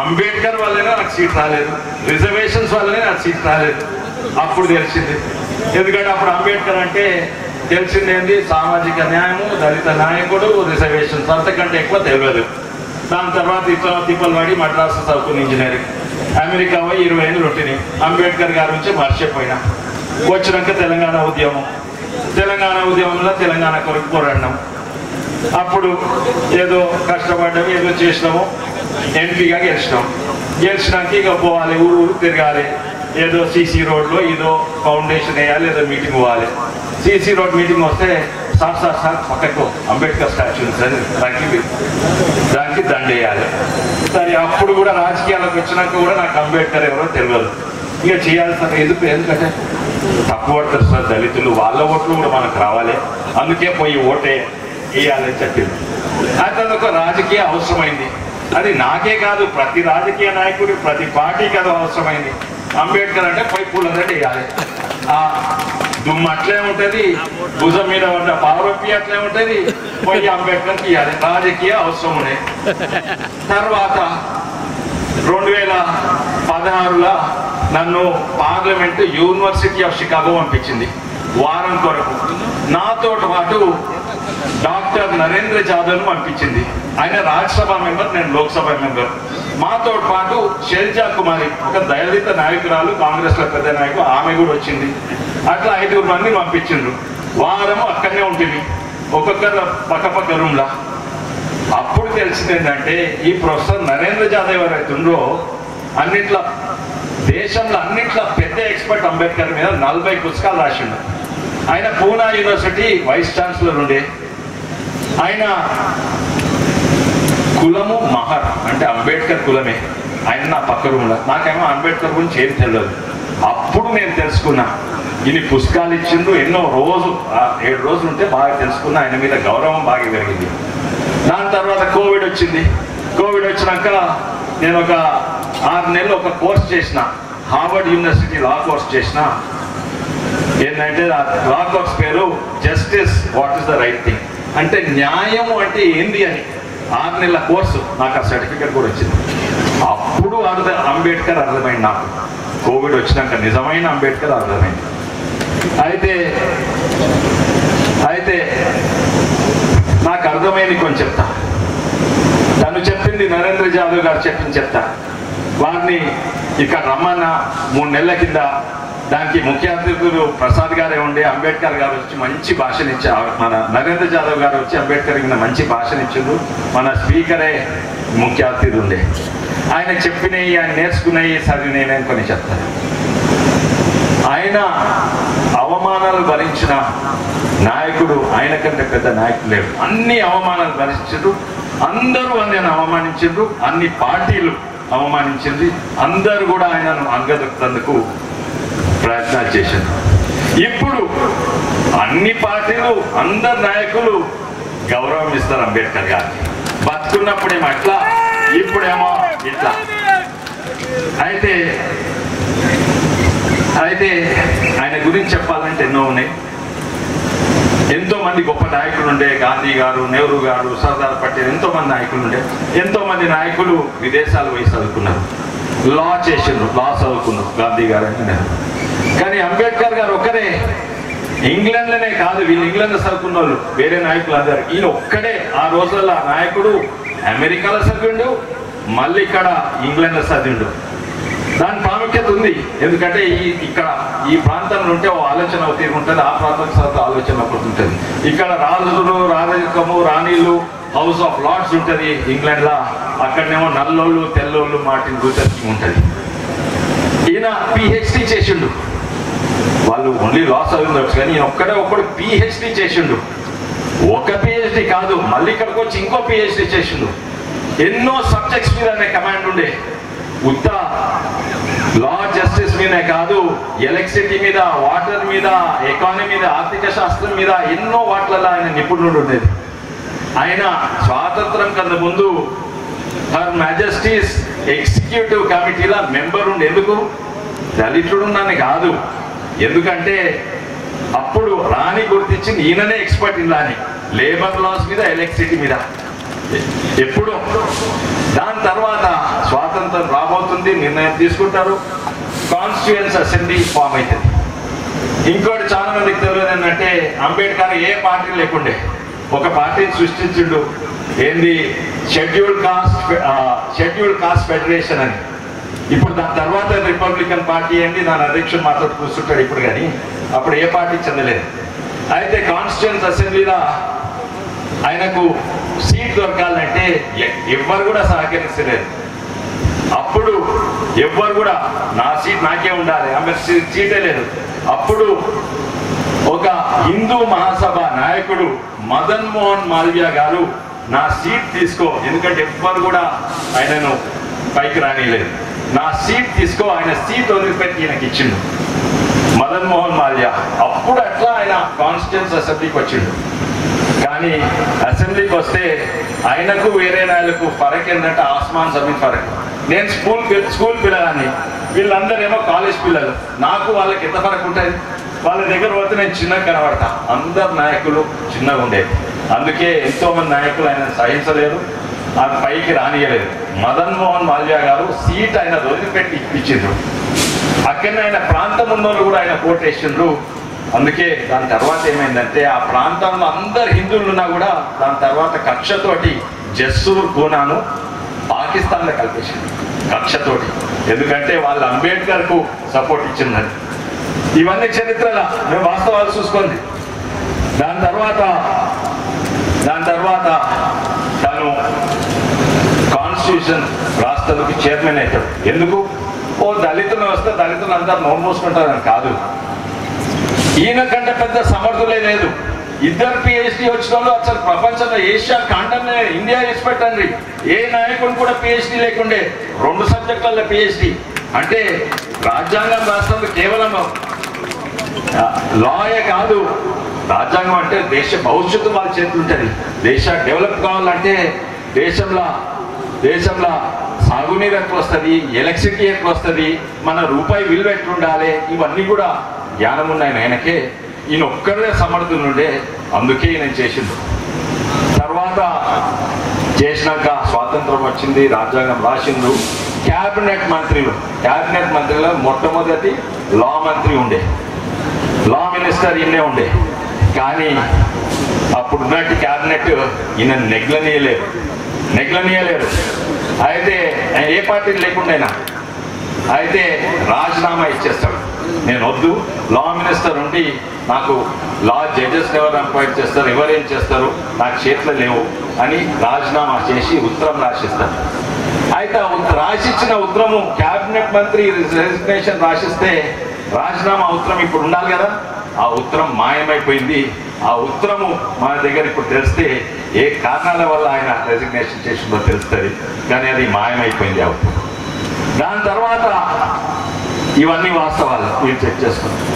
అంబేద్కర్ వల్లనే నాకు సీట్ రాలేదు, రిజర్వేషన్స్ వల్లనే నాకు సీట్ రాలేదు. అప్పుడు తెలిసింది. ఎందుకంటే అప్పుడు అంబేద్కర్ అంటే తెలిసింది ఏంటి, సామాజిక న్యాయము, దళిత నాయకుడు, రిజర్వేషన్స్, అంతకంటే ఎక్కువ తెలియదు. దాని తర్వాత ఇట్లా తిప్పలు పడి మద్రాసు చదువుకుని ఇంజనీరింగ్, అమెరికా పోయి 20 ఏళ్ళు ఉంటుంది. అంబేద్కర్ గారి నుంచి మర్చిపోయినా. వచ్చినాక తెలంగాణ ఉద్యమంలో తెలంగాణ కొరకు పోరాడినాం. అప్పుడు ఏదో కష్టపడ్డాము, ఏదో చేసినాము, ఎంపీగా గెలిచినాక ఇక పోవాలి, ఊరు తిరగాలి. ఏదో సీసీ రోడ్లో ఏదో ఫౌండేషన్ వేయాలి, ఏదో మీటింగ్ పోవాలి. సీసీ రోడ్ మీటింగ్ వస్తే సార్ పక్కకు అంబేద్కర్ స్టాచ్యూ ఉంది, దానికి దండేయాలి. సరే అప్పుడు కూడా రాజకీయాలకు వచ్చినాక కూడా నాకు అంబేద్కర్ ఎవరో తెలియదు. ఇక చేయాల్సిన ఎందుకంటే తక్కువ పడతారు సార్ దళితులు, వాళ్ళ ఓట్లు కూడా మనకు రావాలి, అందుకే పోయి ఓటే వేయాలని చెప్పింది. అయితే అదొక రాజకీయ అవసరమైంది. అది నాకే కాదు, ప్రతి రాజకీయ నాయకుడు, ప్రతి పార్టీకి అది అవసరమైంది. అంబేద్కర్ అంటే పోయి పూలదండ వేయాలి. ఆ దుమ్ము అట్లే ఉంటుంది, భుజం మీద ఉన్న పావురొప్పి అట్లే ఉంటుంది, పోయి అంబేద్కర్కి ఇవ్వాలి. రాజకీయ అవసరం ఉన్నాయి. తర్వాత 2016లో నన్ను పార్లమెంటు యూనివర్సిటీ ఆఫ్ షికాగో పంపించింది వారం కొరకు. నాతో పాటు
డాక్టర్ నరేంద్ర జాదవ్ను పంపించింది. ఆయన రాజ్యసభ మెంబర్, నేను లోక్సభ మెంబర్. మాతో పాటు షెల్జా కుమారి, ఒక దళిత నాయకురాలు, కాంగ్రెస్లో పెద్ద నాయకులు, ఆమె కూడా వచ్చింది. అట్లా 5 మందిని పంపించిండ్రు. వారము అక్కడనే ఉంటుంది, ఒక్కొక్కరు పక్క రూమ్లా. అప్పుడు తెలిసింది ఏంటంటే ఈ ప్రొఫెసర్ నరేంద్ర జాదవ్ ఎవరైతే ఉండ్రో అన్నిట్లా దేశంలో అన్నిట్లా పెద్ద ఎక్స్పర్ట్ అంబేద్కర్ మీద 40 పుస్తకాలు రాసిండు. ఆయన పూనా యూనివర్సిటీ వైస్ ఛాన్సలర్ ఉండే. ఆయన కులము మహర్, అంటే అంబేద్కర్ కులమే. ఆయన నా పక్క రూమ్లో. నాకేమో అంబేద్కర్ గురించి ఏం తెలియదు. అప్పుడు నేను తెలుసుకున్నా, ఇన్ని పుస్తకాలు ఇచ్చిండ్రు, ఎన్నో రోజు 7 రోజులు ఉంటే బాగా తెలుసుకున్నా. ఆయన మీద గౌరవం బాగా పెరిగింది. దాని తర్వాత కోవిడ్ వచ్చింది. కోవిడ్ వచ్చినాక నేను ఒక 6 నెలలు ఒక కోర్స్ చేసిన, హార్వర్డ్ యూనివర్సిటీ లా కోర్స్ చేసిన. ఏంటంటే ఆ లా కోర్స్ పేరు justice what is the right thing, అంటే న్యాయము అంటే ఏంది అని. 6 నెలల కోర్సు, నాకు ఆ సర్టిఫికేట్ కూడా వచ్చింది. అప్పుడు అంబేద్కర్ అర్థమైంది నాకు. కోవిడ్ వచ్చినాక నిజమైన అంబేద్కర్ అర్థమైంది. అయితే నాకు అర్థమైంది కొంచెం చెప్తా. తను చెప్పింది నరేంద్ర జాదవ్ గారు చెప్తా. వారిని ఇక్కడ రమ్మన్న 3 నెలల కింద దానికి ముఖ్య అతిథులు ప్రసాద్ గారే ఉండే. అంబేద్కర్ గారు వచ్చి మంచి భాషనిచ్చారు. మన నరేంద్ర జాదవ్ గారు వచ్చి అంబేద్కర్ కింద మంచి భాషనిచ్చిండ్రు. మన స్పీకరే ముఖ్య అతిథి ఉండే. ఆయన చెప్పినవి, ఆయన నేర్చుకున్నవి, చదివినవి కొన్ని చెప్తారు. ఆయన అవమానాలు భరించిన నాయకుడు, ఆయన కంటే పెద్ద నాయకుడు లేడు. అన్ని అవమానాలు భరించారు. అందరూ ఆయనను అవమానించారు. అన్ని పార్టీలు అవమానించింది. అందరూ కూడా ఆయనను అంగదొక్కేందుకు ప్రయత్నాలు చేశారు. ఇప్పుడు అన్ని పార్టీలు, అందరు నాయకులు గౌరవం ఇస్తారు అంబేద్కర్ గారికి. బతుకున్నప్పుడేమో అట్లా, ఇప్పుడేమో ఇట్లా. అయితే ఆయన గురించి చెప్పాలంటే ఎన్నో ఉన్నాయి. ఎంతో మంది గొప్ప నాయకులు ఉండే. గాంధీ గారు, నెహ్రూ గారు, సర్దార్ పటేల్, ఎంతో మంది నాయకులు ఉండే. ఎంతో మంది నాయకులు విదేశాలు పోయి చదువుకున్నారు, లా చేసిండ్రు, లా చదువుకున్నారు గాంధీ గారు అని నెహ్రూ. కానీ అంబేద్కర్ గారు ఒక్కరే. ఇంగ్లాండ్లోనే కాదు, వీళ్ళు ఇంగ్లాండ్లో చదువుకున్న వాళ్ళు వేరే నాయకులు అందరు. ఈయన ఒక్కడే ఆ రోజుల్లో నాయకుడు. అమెరికాలో చదివిండు, మళ్ళీ ఇక్కడ ఇంగ్లాండ్లో చదివిండు. దాని ప్రాముఖ్యత ఉంది. ఎందుకంటే ఇక్కడ ఈ ప్రాంతంలో ఉంటే ఓ ఆలోచన తీరుకుంటుంది, ఆ ప్రాంతం తర్వాత ఆలోచన ఉంటుంది. ఇక్కడ రాజులు, రాజకము, రాణిలు, హౌస్ ఆఫ్ లార్డ్స్ ఉంటుంది ఇంగ్లాండ్లో. అక్కడనేమో నల్లోళ్ళు, తెల్లోళ్ళు, మార్టిన్ లూథర్ కింగ్ ఉంటుంది. ఈయన పిహెచ్డి చేసిండు. వాళ్ళు ఓన్లీ లా చదివిండొచ్చు, కానీ ఈయన ఒక్కడు పిహెచ్డి చేసిండు. ఒక పిహెచ్డి కాదు, మళ్ళీ ఇక్కడికి వచ్చి ఇంకో పిహెచ్డి చేసిండు. ఎన్నో సబ్జెక్ట్స్ మీద కమాండ్ ఉండే. ఉత్త లా, జస్టిస్ మీదే కాదు, ఎలక్ట్రిసిటీ మీద, వాటర్ మీద, ఎకానమీ మీద, ఆర్థిక శాస్త్రం మీద, ఎన్నో వాటిలలో ఆయన నిపుణుడు ఉండేది. ఆయన స్వాతంత్రం కన్నా ముందు హర్ మ్యాజెస్టీస్ ఎగ్జిక్యూటివ్ కమిటీలో మెంబర్ ఉండి. ఎందుకు? దళితుడున్నాను కాదు, ఎందుకంటే అప్పుడు రాణి గుర్తించింది ఈయననే ఎక్స్పర్ట్ ఇలాని లేబర్ లాస్ మీద, ఎలక్ట్రిసిటీ మీద. ఎప్పుడు దాని తర్వాత స్వాతంత్రం రాబోతుంది, నిర్ణయం తీసుకుంటారు, కాన్స్టిట్యూయెన్స్ అసెంబ్లీ ఫామ్ అవుతుంది. ఇంకోటి చాలా మందికి తెలియదు ఏంటంటే అంబేద్కర్ ఏ పార్టీ లేకుండే ఒక పార్టీని సృష్టించిండు. ఏంది? షెడ్యూల్డ్ కాస్ట్ ఫెడరేషన్ అని. ఇప్పుడు దాని తర్వాత రిపబ్లికన్ పార్టీ ఏంటి, దాని అధ్యక్షుడు మాతో కూర్చుంటాడు ఇప్పుడు, కానీ అప్పుడు ఏ పార్టీ చెందలేదు. అయితే కాన్స్టిట్యూయెన్స్ అసెంబ్లీలో ఆయనకు సీట్ దొరకాలంటే ఎవ్వరు కూడా సహకరించలేదు. అప్పుడు ఎవ్వరు కూడా నా సీట్ నాకే ఉండాలి, ఆమె సీటే లేదు. అప్పుడు ఒక హిందూ మహాసభ నాయకుడు మదన్ మోహన్ మాల్వియా గారు నా సీట్ తీసుకో, ఎందుకంటే ఎవ్వరు కూడా ఆయనను పైకి రానిలేదు, నా సీట్ తీసుకో, ఆయన సీట్ వదిలిపెట్టి ఈయనకి ఇచ్చిండు మదన్ మోహన్ మాల్వియా. అప్పుడు అట్లా ఆయన కాన్స్టిట్యూయెన్స్ అసెంబ్లీకి వచ్చిండు. కానీ అసెంబ్లీకి వస్తే ఆయనకు వేరే నాయకులకు ఫరక్ ఏంటంటే ఆస్మాన్ జమీన్ ఫరక్. నేను స్కూల్ పిల్లగాన్ని, వీళ్ళందరేమో కాలేజ్ పిల్లలు. నాకు వాళ్ళకి ఎంత ఫరక్ ఉంటుంది? వాళ్ళ దగ్గర పోతే నేను చిన్నగా కనబడతా. అందరు నాయకులు చిన్నగా ఉండేది. అందుకే ఎంతో మంది నాయకులు ఆయన సహించలేరు, ఆయన పైకి రానియలేదు. మదన్ మోహన్ మాల్వియా గారు సీట్ ఆయన వదిలిపెట్టి ఇప్పించిండ్రు. అక్కడనే ఆయన ప్రాంతం ఉన్నోళ్ళు కూడా ఆయన కోటేసిండ్రు. అందుకే దాని తర్వాత ఏమైందంటే ఆ ప్రాంతంలో అందరు హిందువులు ఉన్నా కూడా దాని తర్వాత కక్షతోటి జస్సూర్ పూనాను పాకిస్తాన్లో కలిపేసింది కక్షతోటి. ఎందుకంటే వాళ్ళు అంబేద్కర్కు సపోర్ట్ ఇచ్చిందని. ఇవన్నీ చరిత్రలో మేము వాస్తవాలు చూసుకోండి. దాని తర్వాత తను కాన్స్టిట్యూషన్ రాష్ట్రాలకు చైర్మన్ అవుతాడు. ఎందుకు? ఓ దళితులు వస్తే దళితులు అందరూ నోరు మూసుకుంటారని కాదు. ఈయన కంటే పెద్ద సమర్థులే లేదు. ఇద్దరు పిహెచ్డి వచ్చిన వాళ్ళు అసలు ప్రపంచంలో ఏషియా ఖండంలో ఇండియా చేసి పెట్టండి. ఏ నాయకుడు కూడా పిహెచ్డి లేకుండే 2 సబ్జెక్టులలో పిహెచ్డి. అంటే రాజ్యాంగం రాష్ట్రంలో కేవలం లాయే కాదు, రాజ్యాంగం అంటే దేశ భవిష్యత్తు వాళ్ళ చేతులు ఉంటుంది. దేశ డెవలప్ కావాలంటే దేశంలో సాగునీరు ఎట్లా వస్తుంది, ఎలక్ట్రిసిటీ ఎట్లా వస్తుంది, మన రూపాయి విలువ ఎట్లుండాలి, ఇవన్నీ కూడా జ్ఞానం ఉన్నాయి ఆయనకే. ఈయన ఒక్కరే సమర్థులు ఉండే, అందుకే నేను చేసిండు. తర్వాత చేసినాక స్వాతంత్రం వచ్చింది, రాజ్యాంగం రాసిండు. క్యాబినెట్ మంత్రిలో మొట్టమొదటి లా మంత్రి ఉండే, లా మినిస్టర్ ఈయనే ఉండే. కానీ అప్పుడున్నట్టు క్యాబినెట్ ఈయన నెగ్లనీయలేరు. అయితే ఏ పార్టీ లేకుండా అయితే రాజీనామా ఇచ్చేస్తాడు. నేను వద్దు, లా మినిస్టర్ ఉండి నాకు లా జడ్జెస్ ఎవరు అపాయింట్ చేస్తారు, ఎవరేం చేస్తారు, నాకు చేతులు లేవు అని రాజీనామా చేసి ఉత్తరం రాసిస్తాను. అయితే రాసిచ్చిన ఉత్తరము క్యాబినెట్ మంత్రి రెసిగ్నేషన్ రాసిస్తే రాజీనామా ఉత్తరం ఇప్పుడు ఉండాలి కదా, ఆ ఉత్తరం మాయమైపోయింది. ఆ ఉత్తరము మన దగ్గర ఇప్పుడు తెలిస్తే ఏ కారణాల వల్ల ఆయన రెసిగ్నేషన్ చేసిందో తెలుస్తుంది, కానీ అది మాయమైపోయింది ఆ ఉత్తరం. దాని తర్వాత ఇవన్నీ వాస్తవాలు మీరు చెక్ చేసుకున్నారు.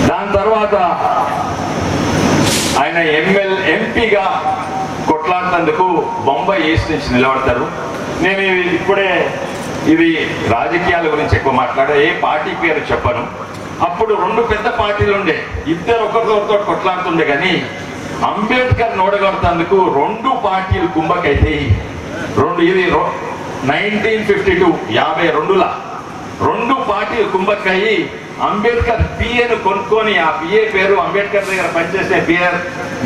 దాని తర్వాత ఆయన ఎంపీగా కొట్లాడినందుకు బొంబాయి ఈస్ట్ నుంచి నిలబడతారు. నేను ఇప్పుడే ఇది రాజకీయాల గురించి ఎక్కువ మాట్లాడే, ఏ పార్టీ పేరు చెప్పను. అప్పుడు 2 పెద్ద పార్టీలు ఉండే, ఇద్దరు ఒకరితో కొట్లాడుతుండే. కానీ అంబేద్కర్ నోడగొడుతందుకు 2 పార్టీలు కుంభకైతే ఇది 1952 52లా 2 పార్టీలు కుంభకయ్యి అంబేద్కర్ పిఏను కొనుక్కొని, ఆ పిఏ పేరు అంబేద్కర్ దగ్గర పనిచేసే బిఆర్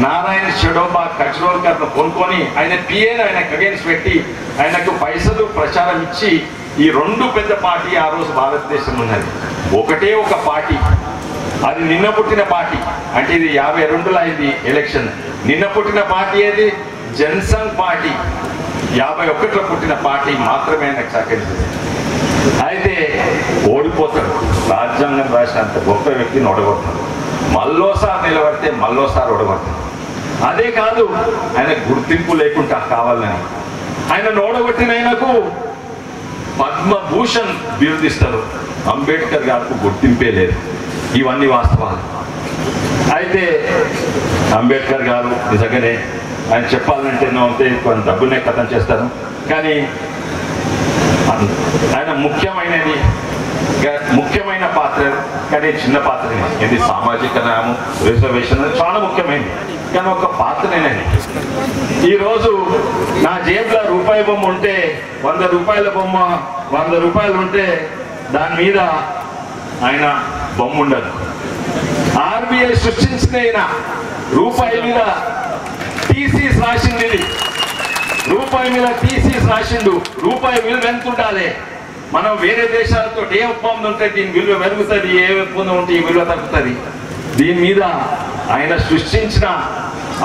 నారాయణ షడోబా కచ్రోల్కర్ను కొనుక్కొని ఆయన పిఏను ఆయనకు అగేన్స్ట్ పెట్టి ఆయనకు పైసలు ప్రచారం ఇచ్చి ఈ 2 పెద్ద పార్టీ ఆ రోజు భారతదేశంలో ఉన్నది. ఒకటే ఒక పార్టీ, అది నిన్న పుట్టిన పార్టీ. అంటే ఇది 52లో అయింది ఎలక్షన్. నిన్న పుట్టిన పార్టీ ఏది? జనసంఘ్ పార్టీ. 51లో పుట్టిన పార్టీ మాత్రమే ఆయనకు సహకరించింది. అయితే ఓడిపోతాడు. రాజ్యాంగం రాసినంత గొప్ప వ్యక్తిని ఓడగొడతాడు. మళ్ళోసారి నిలబడితే మళ్ళోసారి ఓడగొడతాడు. అదే కాదు, ఆయన గుర్తింపు లేకుండా కావాలని ఆయన ఓడగొట్టిన ఆయనకు పద్మభూషణ్ బిరుదిస్తారు. అంబేద్కర్ గారికి గుర్తింపే లేదు. ఇవన్నీ వాస్తవాలు. అయితే అంబేద్కర్ గారు నిజంగానే ఆయన చెప్పాలంటే అంతే కొంత డబ్బునే కథం చేస్తాను. కానీ ఆయన ముఖ్యమైన పాత్ర, కానీ చిన్న పాత్రనే. ఇది సామాజిక న్యాయం, రిజర్వేషన్ చాలా ముఖ్యమైనది, కానీ ఒక పాత్రనేనండి. ఈరోజు నా జేబులో రూపాయి బొమ్మ ఉంటే 100 రూపాయల బొమ్మ 100 రూపాయలు ఉంటే దాని మీద ఆయన బొమ్మ ఉండదు. ఆర్బీఐ సృష్టించిన రూపాయి మీద టీసీస్ రాసింది. ఇది రూపాయి మీద టీసీస్ రాసిండు. రూపాయి విలువ ఎంత ఉండాలి? మనం వేరే దేశాలతో ఏ ఒప్పందం ఉంటే దీని విలువ పెరుగుతుంది, ఏ ఒప్పందం ఉంటే ఈ విలువ తగ్గుతుంది. దీని మీద ఆయన సృష్టించిన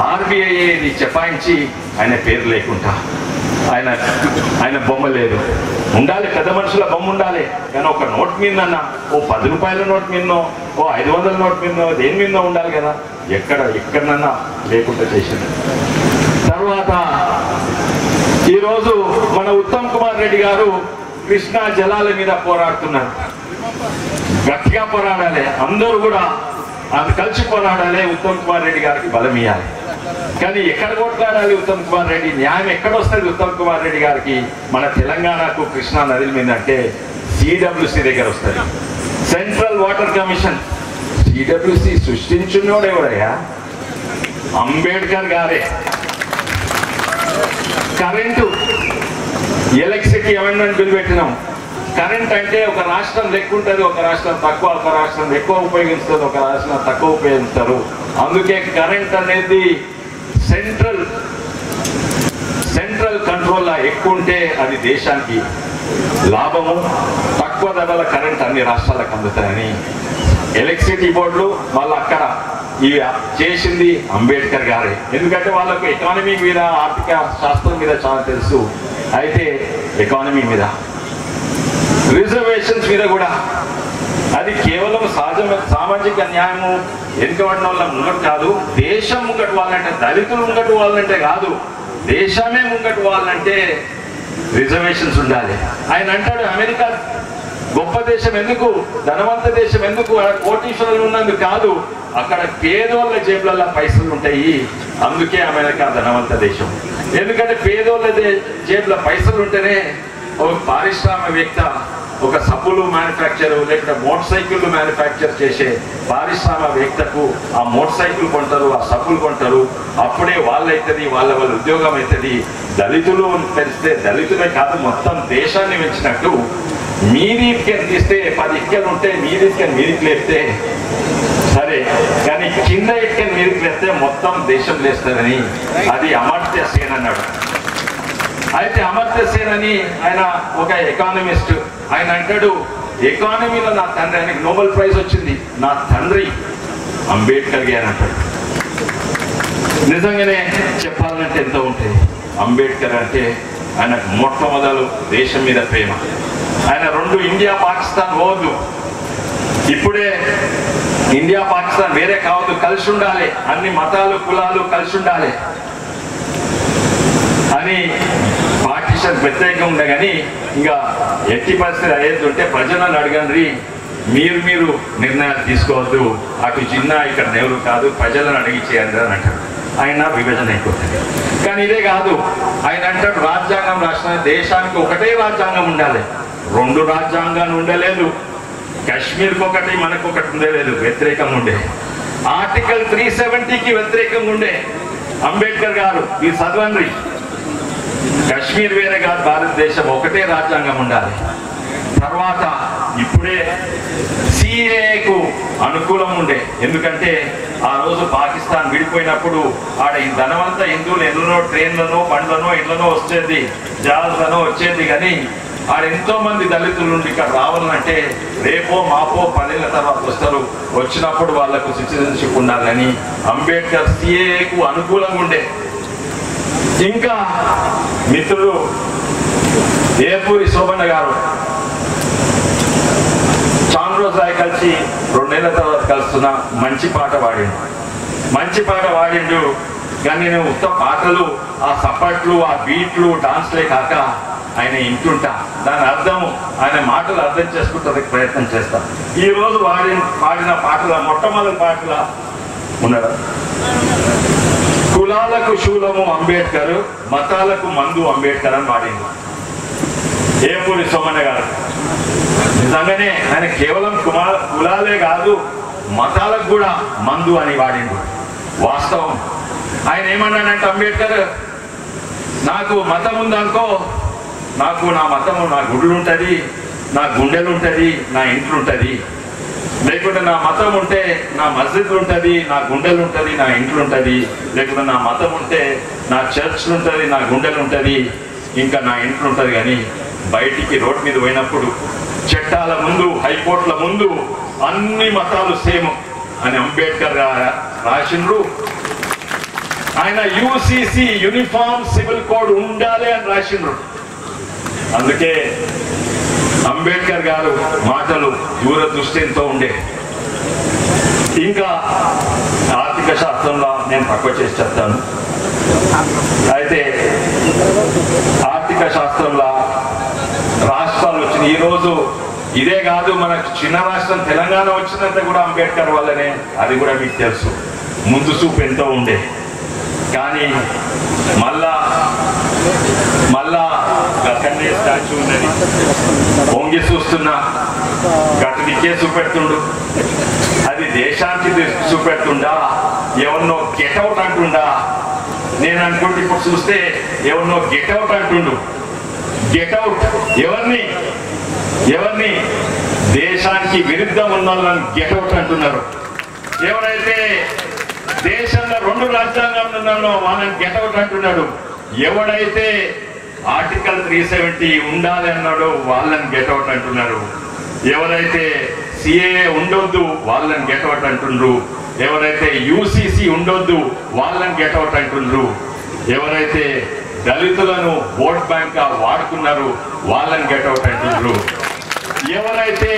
ఆర్బీఐ ఇది చెపాయించి ఆయన పేరు లేకుండా ఆయన బొమ్మ లేదు. ఉండాలి, పెద్ద మనుషుల బొమ్మ ఉండాలి. కానీ ఒక నోట్ మీదన్నా, ఓ 10 రూపాయల నోట్ మీదనో, ఓ 500 నోట్ మీదనో, దేని మీదనో ఉండాలి కదా. ఎక్కడన్నా లేకుండా చేసింది. తర్వాత ఈరోజు మన ఉత్తమ్ కుమార్ రెడ్డి గారు కృష్ణా జలాల మీద పోరాడుతున్నారు. గట్టిగా పోరాడాలి, అందరూ కూడా అది కలిసి పోరాడాలి. ఉత్తమ్ కుమార్ రెడ్డి గారికి బలం ఇవ్వాలి. కానీ ఎక్కడ కొట్లాడాలి ఉత్తమ్ కుమార్ రెడ్డి? న్యాయం ఎక్కడ వస్తుంది ఉత్తమ్ కుమార్ రెడ్డి గారికి? మన తెలంగాణకు కృష్ణా నదుల మీద అంటే సిడబ్ల్యూసి దగ్గర వస్తుంది. Central water commission. సిడబ్ల్యూసి సృష్టించున్నోడు ఎవడయ్యా? అంబేద్కర్ గారే. కరెంటు, ఎలక్ట్రిసిటీ అమెండ్మెంట్ బిల్ పెట్టినాం. కరెంట్ అంటే ఒక రాష్ట్రం లెక్క ఉంటుంది, ఒక రాష్ట్రం తక్కువ, ఒక రాష్ట్రం ఎక్కువ ఉపయోగిస్తుంది, ఒక రాష్ట్రం తక్కువ ఉపయోగిస్తారు. అందుకే కరెంట్ అనేది సెంట్రల్ కంట్రోల్ ఎక్కువ ఉంటే అది దేశానికి లాభము. తక్కువ ధరల కరెంట్ అన్ని రాష్ట్రాలకు అందుతాయని ఎలక్ట్రిసిటీ బోర్డులు మళ్ళీ అక్కడ ఇవి చేసింది అంబేద్కర్ గారే. ఎందుకంటే వాళ్ళకు ఎకానమీ మీద, ఆర్థిక శాస్త్రం మీద చాలా తెలుసు. అయితే ఎకానమీ మీద, రిజర్వేషన్స్ మీద కూడా అది కేవలం సామాజిక న్యాయము వెనుకబడిన వాళ్ళ ముంగటు కాదు, దేశం ముంగటు వాళ్ళంటే, దళితులు ముంగటు వాళ్ళంటే కాదు, దేశమే ముంగటు వాళ్ళంటే రిజర్వేషన్స్ ఉండాలి. ఆయన అంటాడు అమెరికా గొప్ప దేశం ఎందుకు, ధనవంత దేశం ఎందుకు, కోటీశ్వరులు ఉన్నందుకు కాదు, అక్కడ పేదోళ్ళ జేబులలో పైసలు ఉంటాయి, అందుకే అమెరికా ధనవంత దేశం. ఎందుకంటే పేదోళ్ళ జేబులో పైసలు ఉంటేనే ఒక పారిశ్రామికవేత్త ఒక సబ్బులు మ్యానుఫ్యాక్చర్ లేకపోతే మోటార్ సైకిళ్ళు మ్యానుఫ్యాక్చర్ చేసే పారిశ్రామికవేత్తకు ఆ మోటార్ సైకిల్ కొంటారు, ఆ సబ్బులు కొంటారు, అప్పుడే వాళ్ళైతుంది, వాళ్ళ ఉద్యోగం అవుతుంది. దళితులు పెంచితే దళితులే కాదు మొత్తం దేశాన్ని పెంచినట్టు. మీది ఇటుకని తీస్తే 10 ఇటుకలు ఉంటే మీది ఇటుకని మీదికి లేపితే సరే, కానీ కింద ఇటుకని మీదికి లేస్తే మొత్తం దేశం లేస్తారని అది అమర్త్య సేన్ అన్నాడు. అయితే అమర్త్య సేన్ అని ఆయన ఒక ఎకానమిస్ట్, ఆయన అంటాడు ఎకానమీలో నా తండ్రి, ఆయనకు నోబెల్ ప్రైజ్ వచ్చింది, నా తండ్రి అంబేద్కర్ గారు అంటాడు. నిజంగానే చెప్పాలంటే ఎంత ఉంటుంది. అంబేద్కర్ అంటే ఆయనకు మొట్టమొదలు దేశం మీద ప్రేమ. ఆయన 2 ఇండియా పాకిస్తాన్ పోవద్దు, ఇప్పుడే ఇండియా పాకిస్తాన్ వేరే కావద్దు, కలిసి ఉండాలి, అన్ని మతాలు కులాలు కలిసి ఉండాలి అని పార్టీషన్ వ్యతిరేకంగా ఉండే. కానీ ఇంకా ఎట్టి పరిస్థితి అయ్యేది ఉంటే ప్రజలను అడగండి, మీరు నిర్ణయాలు తీసుకోవద్దు, అటు జిన్నా ఇక్కడ నెవరు కాదు, ప్రజలను అడిగి చేయండి అని అంటాడు. ఆయన విభజన అయిపోతుంది. కానీ ఇదే కాదు, ఆయన అంటాడు రాజ్యాంగం రాసిన దేశానికి ఒకటే రాజ్యాంగం ఉండాలి, 2 రాజ్యాంగాలు ఉండలేదు. కాశ్మీర్కి ఒకటి మనకు ఒకటి ఉండలేదు, వ్యతిరేకంగా ఉండే. ఆర్టికల్ 370కి వ్యతిరేకంగా ఉండే. అంబేద్కర్ గారు ఈ చదవండి, కాశ్మీర్ వేరే కాదు, భారతదేశం ఒకటే రాజ్యాంగం ఉండాలి. తర్వాత ఇప్పుడే సిఏకు అనుకూలం ఉండే, ఎందుకంటే ఆ రోజు పాకిస్తాన్ విడిపోయినప్పుడు ఆడ ఈ ధనవంత హిందువులు ఎన్నో ట్రైన్లను బండ్లను ఇళ్లను వచ్చేది, జహాజ్లను వచ్చేది. కానీ ఆడ ఎంతో మంది దళితుల నుండి ఇక్కడ రావాలంటే రేపో మాపో 10 ఏళ్ల తర్వాత వస్తారు, వచ్చినప్పుడు వాళ్లకు సిటిజన్షిప్ ఉండాలని అంబేద్కర్ సిఏకు అనుకూలంగా ఉండే. ఇంకా మిత్రుడు ఏపూరి శోభన్న గారు చాలా రోజులు కలిసి 2 నెలల తర్వాత కలుస్తున్నా, మంచి పాట పాడిండు. కానీ నేను ఉత్త పాటలు, ఆ సపట్లు, ఆ బీట్లు, డాన్స్లే కాక ఆయన ఇంటుంటా, దాని అర్థము, ఆయన మాటలు అర్థం చేసుకుంటానికి ప్రయత్నం చేస్తా. ఈ రోజు పాడిన పాటల మొట్టమొదటి పాటల ఉన్నదా, కులాలకు శూలము అంబేద్కర్, మతాలకు మందు అంబేద్కర్ అని పాడింది ఏపూరి సోమన్న గారు. నిజంగానే ఆయన కేవలం కులాలే కాదు, మతాలకు కూడా మందు అని వాడిండు. వాస్తవం. ఆయన ఏమన్నాడంటే అంబేద్కర్, నాకు మతం ఉందనుకో, నాకు నా మతము, నా గుడులు ఉంటుంది, నా గుండెలు ఉంటుంది, నా ఇంట్లు ఉంటుంది. లేకుంటే నా మతం ఉంటే నా మస్జిద్లు ఉంటుంది, నా గుండెలు ఉంటుంది, నా ఇంట్లు ఉంటుంది. లేకుంటే నా మతం ఉంటే నా చర్చ్లు ఉంటుంది, నా గుండెలు ఉంటుంది, ఇంకా నా ఇంట్లు ఉంటుంది. కానీ బయటికి రోడ్ మీద పోయినప్పుడు చట్టాల ముందు, హైకోర్టుల ముందు అన్ని మతాలు సేమ్ అని అంబేద్కర్ రాసిండ్రు. ఆయన యూసీసీ యూనిఫామ్ సివిల్ కోడ్ ఉండాలి అని రాసిండ్రు. అందుకే అంబేద్కర్ గారు మాటలు దూరదృష్టితో ఉండే. ఇంకా ఆర్థిక శాస్త్రంలో నేను తక్కువ చేసి చెప్తాను. అయితే ఆర్థిక శాస్త్రంలో రాష్ట్రాలు వచ్చినాయి. ఈరోజు ఇదే కాదు, మనకు చిన్న రాష్ట్రం తెలంగాణ వచ్చినంత కూడా అంబేద్కర్ వల్లనే, అది కూడా మీకు తెలుసు. ముందు చూపు ఎంతో ఉండే. కానీ మళ్ళా గతంలో స్టాచ్యూ ఉన్నది, పొంగి చూస్తున్నా గట్టుడికే చూపెడుతుండు. అది దేశానికి చూపెడుతుండా, ఎవరినో గెట్అవుట్ అంటుండా? నేను అనుకుంటే ఇప్పుడు చూస్తే ఎవరినో గెట్అవుట్ అంటుండు. గెట్అవుట్ ఎవరిని? ఎవరిని దేశానికి విరుద్ధం ఉన్న వాళ్ళని గెటౌట్ అంటున్నారు. ఎవరైతే దేశంలో 2 రాజ్యాంగాలు ఉన్నాడో వాళ్ళని గెటౌట్ అంటున్నాడు. ఎవడైతే ఆర్టికల్ 370 ఉండాలి అన్నాడో వాళ్ళని గెటౌట్ అంటున్నారు. ఎవరైతే సిఏఏ ఉండొద్దు వాళ్ళని గెటౌట్ అంటుండ్రు. ఎవరైతే యూసీసీ ఉండొద్దు వాళ్ళని గెటౌట్ అంటుండ్రు. ఎవరైతే దళితులను ఓట్ బ్యాంక్ గా వాడుకున్నారు వాళ్ళని గెటౌట్ అంటుండ్రు. ఎవరైతే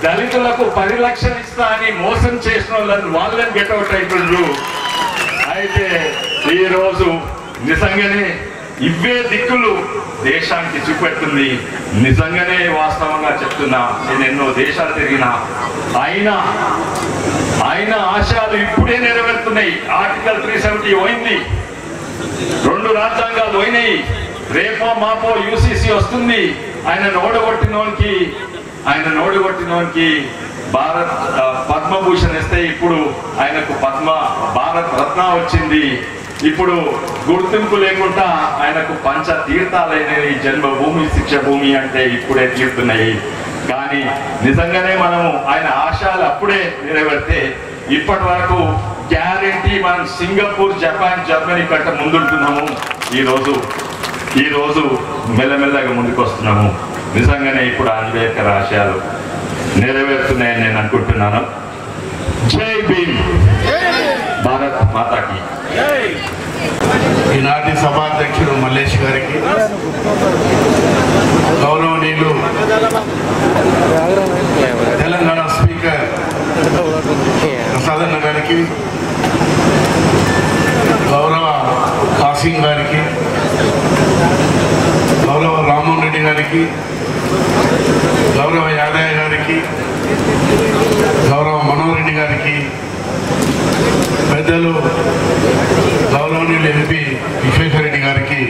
దళితులకు 10 లక్షలు ఇస్తా అని మోసం చేసిన వాళ్ళని గెటౌట్ అంటుండ్రు. అయితే ఈరోజు నిజంగానే ఇవే దిక్కులు దేశానికి చూపెడుతుంది. నిజంగానే వాస్తవంగా చెప్తున్నా, నేను ఎన్నో దేశాలు తిరిగినా ఆయన ఆశయాలు ఇప్పుడే నెరవేరుతున్నాయి. ఆర్టికల్ 370 పోయింది, 2 రాజ్యాంగాలు పోయినాయి, రేపో మాపో యూసీసీ వస్తుంది. ఆయన ఓడగొట్టినోనికి భారత్ పద్మభూషణ్ ఇస్తే ఇప్పుడు ఆయనకు భారత్ రత్న వచ్చింది. ఇప్పుడు గుర్తింపు లేకుండా ఆయనకు పంచ తీర్థాలైనవి, జన్మభూమి శిక్ష భూమి అంటే ఇప్పుడే తీరుతున్నాయి. కానీ నిజంగానే మనము ఆయన ఆశయాలు అప్పుడే నెరవేరితే ఇప్పటి వరకు గ్యారెంటీ మనం సింగపూర్, జపాన్, జర్మనీ కంటే ముందుంటున్నాము. ఈరోజు మెల్లమెల్లగా ముందుకు వస్తున్నాము. నిజంగానే ఇప్పుడు అంబేద్కర్ ఆశయాలు నెరవేరుతున్నాయని నేను అనుకుంటున్నాను. జై భీమ్, భారత్ మాతాకి.
ఈనాటి సభాధ్యక్షుడు మల్లేష్ గారికి, గౌరవనీయులు తెలంగాణ స్పీకర్ ప్రసాదన్న గారికి, గౌరవ కాసిం గారికి, గౌరవ రామ్మోహన్ రెడ్డి గారికి, గౌరవ యాదయ్య గారికి, గౌరవ మనోహర్ రెడ్డి గారికి, పెద్దలు గౌరవనీయులు ఎంపీ విశ్వేశ్వర రెడ్డి గారికి,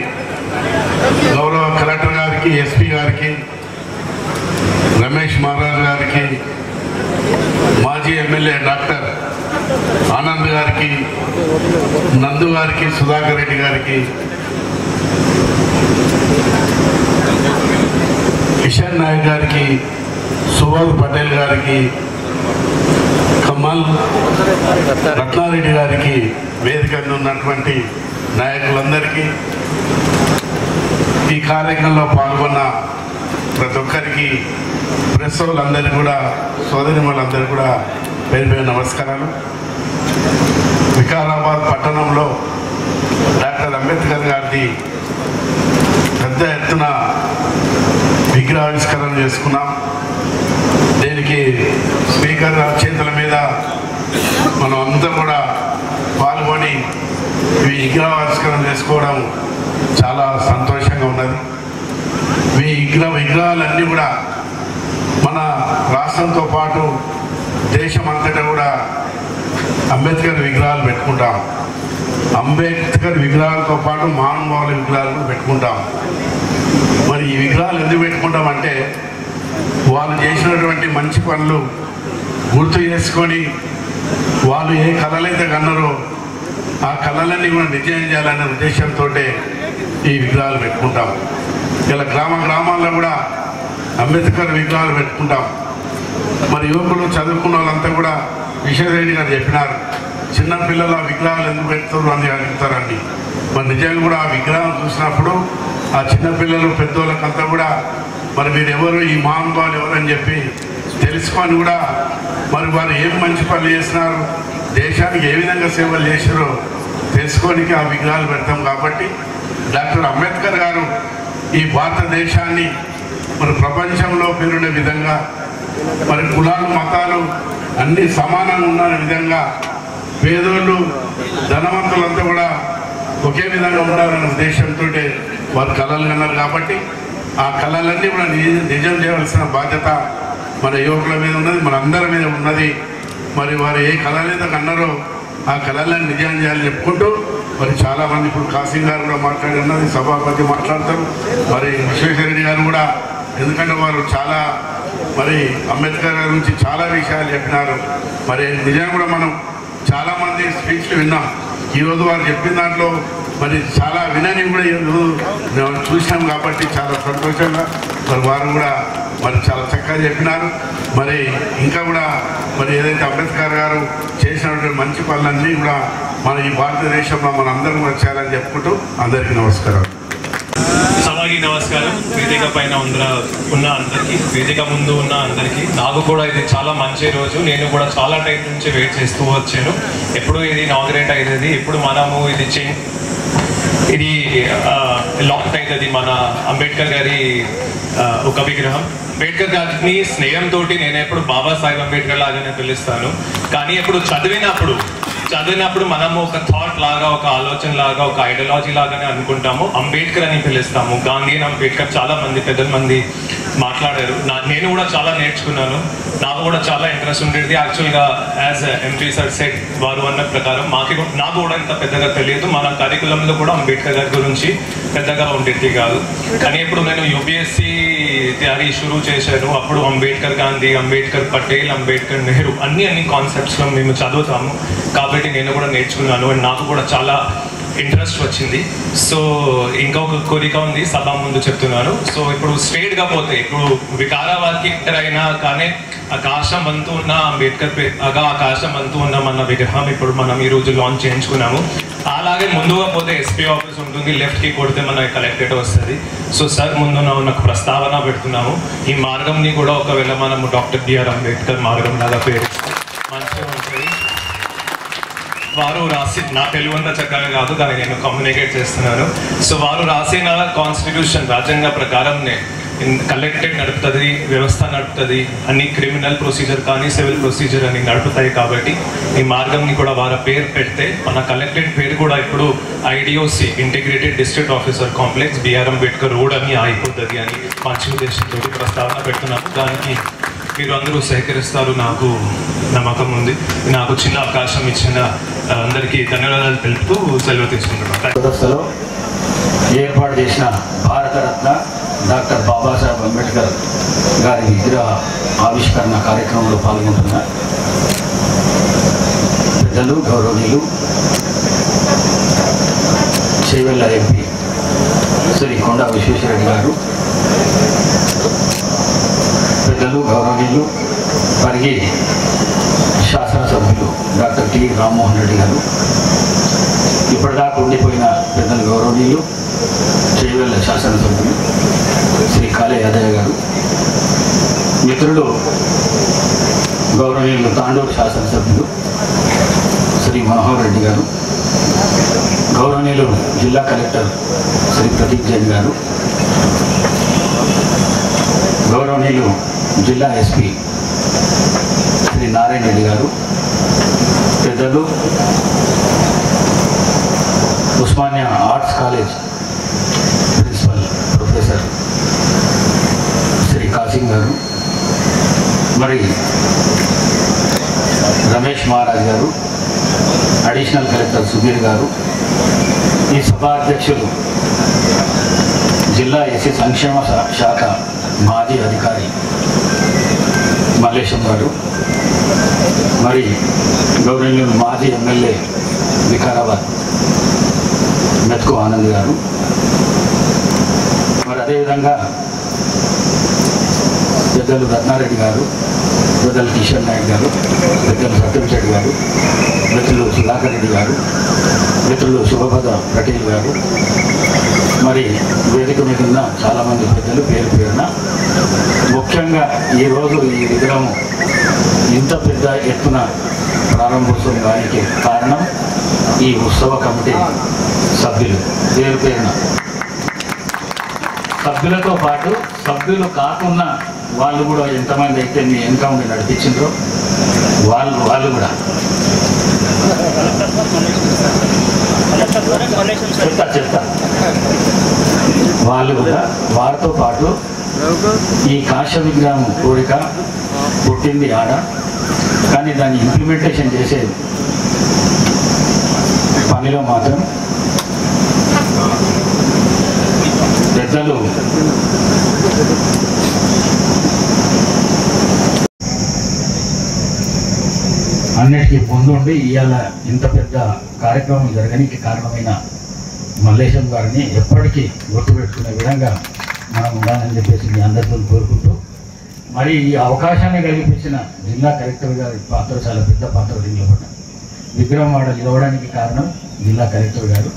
గౌరవ కలెక్టర్ గారికి, ఎస్పీ గారికి, రమేష్ మహారాజ్ గారికి, మాజీ ఎమ్మెల్యే డాక్టర్ ఆనంద్ గారికి, నందు గారికి, సుధాకర్ రెడ్డి గారికి, కిషన్ నాయక్ గారికి, సుభాష్ పటేల్ గారికి, కమల్ రత్నారెడ్డి గారికి, వేదికగా ఉన్నటువంటి నాయకులందరికీ, ఈ కార్యక్రమంలో పాల్గొన్న ప్రతి ఒక్కరికి, ప్రెస్ వాళ్ళందరికీ కూడా, సోదరిమణులందరికీ కూడా పేరు పేరు నమస్కారాలు. వికారాబాద్ పట్టణంలో డాక్టర్ అంబేద్కర్ గారిది పెద్ద ఎత్తున విగ్రహావిష్కరణ చేసుకున్నాం. దీనికి స్పీకర్ చేతుల మీద మనం అందరం కూడా పాల్గొని ఈ విగ్రహావిష్కరణ చేసుకోవడం చాలా సంతోషంగా ఉన్నది. ఈ విగ్రహాలన్నీ కూడా మన రాష్ట్రంతో పాటు దేశం అంతటా కూడా అంబేద్కర్ విగ్రహాలు పెట్టుకుంటాం. అంబేద్కర్ విగ్రహాలతో పాటు మహానుభావుల విగ్రహాలు కూడా పెట్టుకుంటాం. మరి ఈ విగ్రహాలు ఎందుకు పెట్టుకుంటామంటే వాళ్ళు చేసినటువంటి మంచి పనులు గుర్తు చేసుకొని వాళ్ళు ఏ కళలైతే కన్నారో ఆ కళలన్నీ కూడా నిజం చేయాలనే ఉద్దేశంతో ఈ విగ్రహాలు పెట్టుకుంటాం. ఇలా గ్రామాల్లో కూడా అంబేద్కర్ విగ్రహాలు పెట్టుకుంటాం. మరి యువకులు చదువుకున్న వాళ్ళంతా కూడా విశ్వేశ్వరరెడ్డి గారు చెప్పినారు, చిన్నపిల్లల విగ్రహాలు ఎందుకు పెడుతున్నారు అని అడుగుతారండి. మరి నిజంగా కూడా ఆ విగ్రహం చూసినప్పుడు ఆ చిన్నపిల్లలు పెద్దోళ్ళకంతా కూడా మరి మీరు ఎవరు, ఈ మహానుభావులు ఎవరని చెప్పి తెలుసుకొని కూడా మరి వారు ఏం మంచి పనులు చేసినారు, దేశానికి ఏ విధంగా సేవలు చేశారో తెలుసుకోనికి ఆ విగ్రహాలు పెడతాం. కాబట్టి డాక్టర్ అంబేద్కర్ గారు ఈ భారతదేశాన్ని మరి ప్రపంచంలో పేరున్న విధంగా, మరి కులాలు మతాలు అన్ని సమానంగా ఉన్న విధంగా, పేదోళ్ళు ధనవంతులంతా కూడా ఒకే విధంగా ఉండాలనే ఉద్దేశంతో వారు కళలు కన్నారు. కాబట్టి ఆ కళలన్నీ కూడా నిజం చేయవలసిన బాధ్యత మన యువకుల మీద ఉన్నది, మన అందరి మీద ఉన్నది. మరి వారు ఏ కళలైతే కన్నారో ఆ కళలను నిజం చేయాలని చెప్పుకుంటూ మరి చాలామంది ఇప్పుడు కాసిం గారు కూడా మాట్లాడి ఉన్నది, సభాపతి మాట్లాడతారు, మరి విశ్వేశ్వరరెడ్డి గారు కూడా, ఎందుకంటే వారు చాలా మరి అంబేద్కర్ గారి గురించి చాలా విషయాలు చెప్పినారు. మరి నిజంగా కూడా మనం చాలామంది స్పీచ్లు విన్నాం. ఈరోజు వారు చెప్పిన దాంట్లో మరి చాలా వినని కూడా ఈరోజు చూసినాం. కాబట్టి చాలా సంతోషంగా మరి వారు కూడా
మరి చాలా చక్కగా చెప్పినారు. మరి ఇంకా కూడా మరి ఏదైతే అంబేద్కర్ గారు చేసినటువంటి మంచి పనులన్నీ కూడా మన ఈ భారతదేశంలో మన అందరం కూడా చేయాలని చెప్పుకుంటూ అందరికీ నమస్కారం.
సభకి నమస్కారం. వేదిక పైన ఉన్న అందరికీ, వేదిక ముందు ఉన్న అందరికీ, నాకు కూడా ఇది చాలా మంచి రోజు. నేను కూడా చాలా టైం నుంచి వెయిట్ చేస్తూ వచ్చాను. ఎప్పుడు ఇది ఇనాగ్రేట్ అవుతుంది, ఎప్పుడు మనము ఇది లాంచ్ అవుతుంది మన అంబేద్కర్ గారి ఒక విగ్రహం. అంబేద్కర్ గారిని స్నేహంతో నేను ఎప్పుడు బాబాసాహెబ్ అంబేద్కర్ లాగానే పిలుస్తాను. కానీ ఎప్పుడు చదివినప్పుడు మనము ఒక థాట్ లాగా, ఒక ఆలోచన లాగా, ఒక ఐడియాలజీ లాగానే అనుకుంటాము. అంబేద్కర్ అని పిలుస్తాము. గాంధీ అని అంబేద్కర్ చాలా మంది పెద్ద మంది మాట్లాడారు. నేను కూడా చాలా నేర్చుకున్నాను. నాకు కూడా చాలా ఇంట్రెస్ట్ ఉండేది. యాక్చువల్గా యాజ్ ఎంపీ సార్ సెట్ వారు అన్న ప్రకారం నాకు కూడా ఇంత పెద్దగా తెలియదు. మన కరికులంలో కూడా అంబేద్కర్ గారి గురించి పెద్దగా ఉండేది కాదు. కానీ ఇప్పుడు నేను యూపీఎస్సీ తయారీ షురూ చేశాను. అప్పుడు అంబేద్కర్ గాంధీ, అంబేద్కర్ పటేల్, అంబేద్కర్ నెహ్రూ అన్ని కాన్సెప్ట్స్లో మేము చదువుతాము. కాబట్టి నేను కూడా నేర్చుకున్నాను. అండ్ నాకు కూడా చాలా ఇంట్రెస్ట్ వచ్చింది. సో ఇంకొక కోరిక ఉంది, సభ ముందు చెప్తున్నాను. సో ఇప్పుడు స్ట్రేట్గా పోతే, ఇప్పుడు వికారాబాద్కి ఎంటర్ అయినా కానీ ఆకాశం అంతూ ఉన్న అంబేద్కర్ ఆకాశం అంతూ ఉన్న మన విగ్రహం ఇప్పుడు మనం ఈరోజు లాంచ్ చేయించుకున్నాము. అలాగే ముందుగా పోతే ఎస్పీ ఆఫీస్ ఉంటుంది, లెఫ్ట్కి కొడితే మన కలెక్టరేట్ వస్తుంది. సో సార్ ముందున్న ఉన్న ప్రస్తావన పెడుతున్నాము. ఈ మార్గంని కూడా ఒకవేళ మనము డాక్టర్ బిఆర్ అంబేద్కర్ మార్గం లాగా పేరు మంచిగా ఉంటుంది. వారు రాసి, నా తెలుగు అంతా చక్కగా కాదు కానీ నేను కమ్యూనికేట్ చేస్తున్నాను. సో వారు రాసిన కాన్స్టిట్యూషన్ రాజ్యాంగ ప్రకారంనే కలెక్టరేట్ నడుపుతుంది, వ్యవస్థ నడుపుతుంది, అన్ని క్రిమినల్ ప్రొసీజర్ కానీ సివిల్ ప్రొసీజర్ అని నడుపుతాయి. కాబట్టి ఈ మార్గంని కూడా వారి పేరు పెడితే మన కలెక్టరేట్ పేరు కూడా ఇప్పుడు IDOC, integrated district officer complex, BR Ambedkar road అని అయిపోతుంది అని మంచి ఉద్దేశంతో ప్రస్తావన పెడుతున్నాము. దానికి మీరు అందరూ సహకరిస్తారు నాకు నమ్మకం ఉంది. నాకు చిన్న అవకాశం ఇచ్చిన అందరికీ ధన్యవాదాలు తెలుపుతూ సెలవు తీసుకుంటున్నాను.
ఏర్పాటు చేసిన భారతరత్న డాక్టర్ బాబాసాహెబ్ అంబేద్కర్ గారి విగ్రహ ఆవిష్కరణ కార్యక్రమంలో పాల్గొంటున్న పెద్దలు, గౌరవనీయులు, చేవెళ్ళ ఎంపీ శ్రీ కొండా విశ్వేశ్వరరెడ్డి గారు, పెద్దలు, గౌరవనీయులు, పరిగి శాసనసభ్యులు డాక్టర్ టి రామ్మోహన్ రెడ్డి గారు, ఇప్పటిదాకా ఉండిపోయిన పెద్దలు, గౌరవనీయులు, చేవెళ్ళ శాసనసభ్యులు శ్రీ కాళే యాదయ్య గారు, మిత్రులు, గౌరవనీయులు, తాండూరు శాసనసభ్యులు శ్రీ మనోహర్ రెడ్డి గారు, గౌరవనీయులు జిల్లా కలెక్టర్ శ్రీ ప్రదీప్ జైన్ గారు, గౌరవనీయులు జిల్లా ఎస్పీ శ్రీ నారాయణ రెడ్డి గారు, పెద్దలు, Osmania arts college principal professor Shri Kasim garu, మరి రమేష్ మహారాజ్ గారు, అడిషనల్ కలెక్టర్ సుధీర్ గారు, ఈ సభా అధ్యక్షులు జిల్లా ఎస్సీ సంక్షేమ శాఖ మాజీ అధికారి మల్లేశం గారు, మరి గౌరవనీయులు మాజీ ఎమ్మెల్యే వికారాబాద్ మెతుకు ఆనంద్ గారు, మరి అదేవిధంగా పెద్దలు రత్నారెడ్డి గారు, పెద్దలు కిషన్ నాయక్ గారు, పెద్దలు సత్యంశెట్టి గారు, మిత్రులు సుధాకర్ రెడ్డి గారు, మిత్రులు శుభభద్ర పటేల్ గారు, మరి వేదిక మీద ఉన్న చాలామంది పెద్దలు పేరు పేరున, ముఖ్యంగా ఈరోజు ఈ విగ్రహం ఇంత పెద్ద ఎత్తున ప్రారంభోత్సవానికి కారణం ఈ ఉత్సవ కమిటీ సభ్యులు పేరు పేరున, సభ్యులతో పాటు సభ్యులు కాకుండా వాళ్ళు కూడా ఎంతమంది అయితే మీ వెనక ఉండి నడిపించిండ్రో వాళ్ళు కూడా చెప్తా వాళ్ళు కూడా వారితో పాటు ఈ కాంస్య విగ్రహం కోరిక పుట్టింది ఆడ, కానీ దాన్ని ఇంప్లిమెంటేషన్ చేసే పనిలో మాత్రం పెద్దలు అన్నిటికీ ముందుండి ఇవాళ ఇంత పెద్ద కార్యక్రమం జరగడానికి కారణమైన మల్లేశం గారిని ఎప్పటికీ గుర్తుపెట్టుకునే విధంగా మనం ఉండాలని చెప్పేసి మీ అందరితో కోరుకుంటూ మరి ఈ అవకాశాన్ని కల్పించిన జిల్లా కలెక్టర్ గారి పాత్ర చాలా పెద్ద పాత్ర దీనిలో కూడా. విగ్రహం వాడ నిలవడానికి కారణం జిల్లా కలెక్టర్ గారు.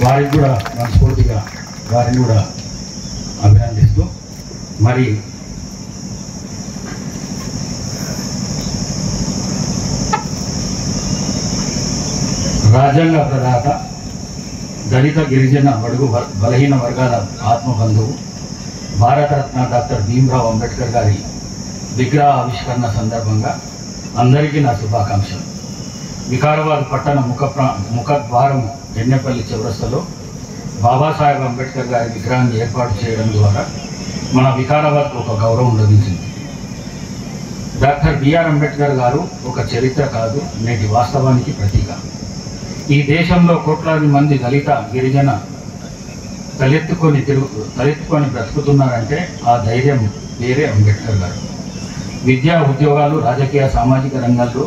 వారికి కూడా మనస్ఫూర్తిగా వారిని కూడా అభినందిస్తూ మరి రాజ్యాంగ ప్రదాత, దళిత గిరిజన బడుగు బలహీన వర్గాల ఆత్మబంధువు, భారతరత్న డాక్టర్ భీమ్రావ్ అంబేద్కర్ గారి విగ్రహ ఆవిష్కరణ సందర్భంగా అందరికీ నా శుభాకాంక్షలు. వికారాబాద్ పట్టణ ముఖద్వారం ఎన్నెపల్లి చౌరస్తలో బాబాసాహెబ్ అంబేద్కర్ గారి విగ్రహాన్ని ఏర్పాటు చేయడం ద్వారా మన వికారాబాద్కు ఒక గౌరవం లభించింది. డాక్టర్ బిఆర్ అంబేద్కర్ గారు ఒక చరిత్ర కాదు, నేటి వాస్తవానికి ప్రతీక. ఈ దేశంలో కోట్లాది మంది దళిత గిరిజన తలెత్తుకొని బ్రతుకుతున్నారంటే ఆ ధైర్యం వేరే అంబేద్కర్ గారు. విద్యా, ఉద్యోగాలు, రాజకీయ, సామాజిక రంగాల్లో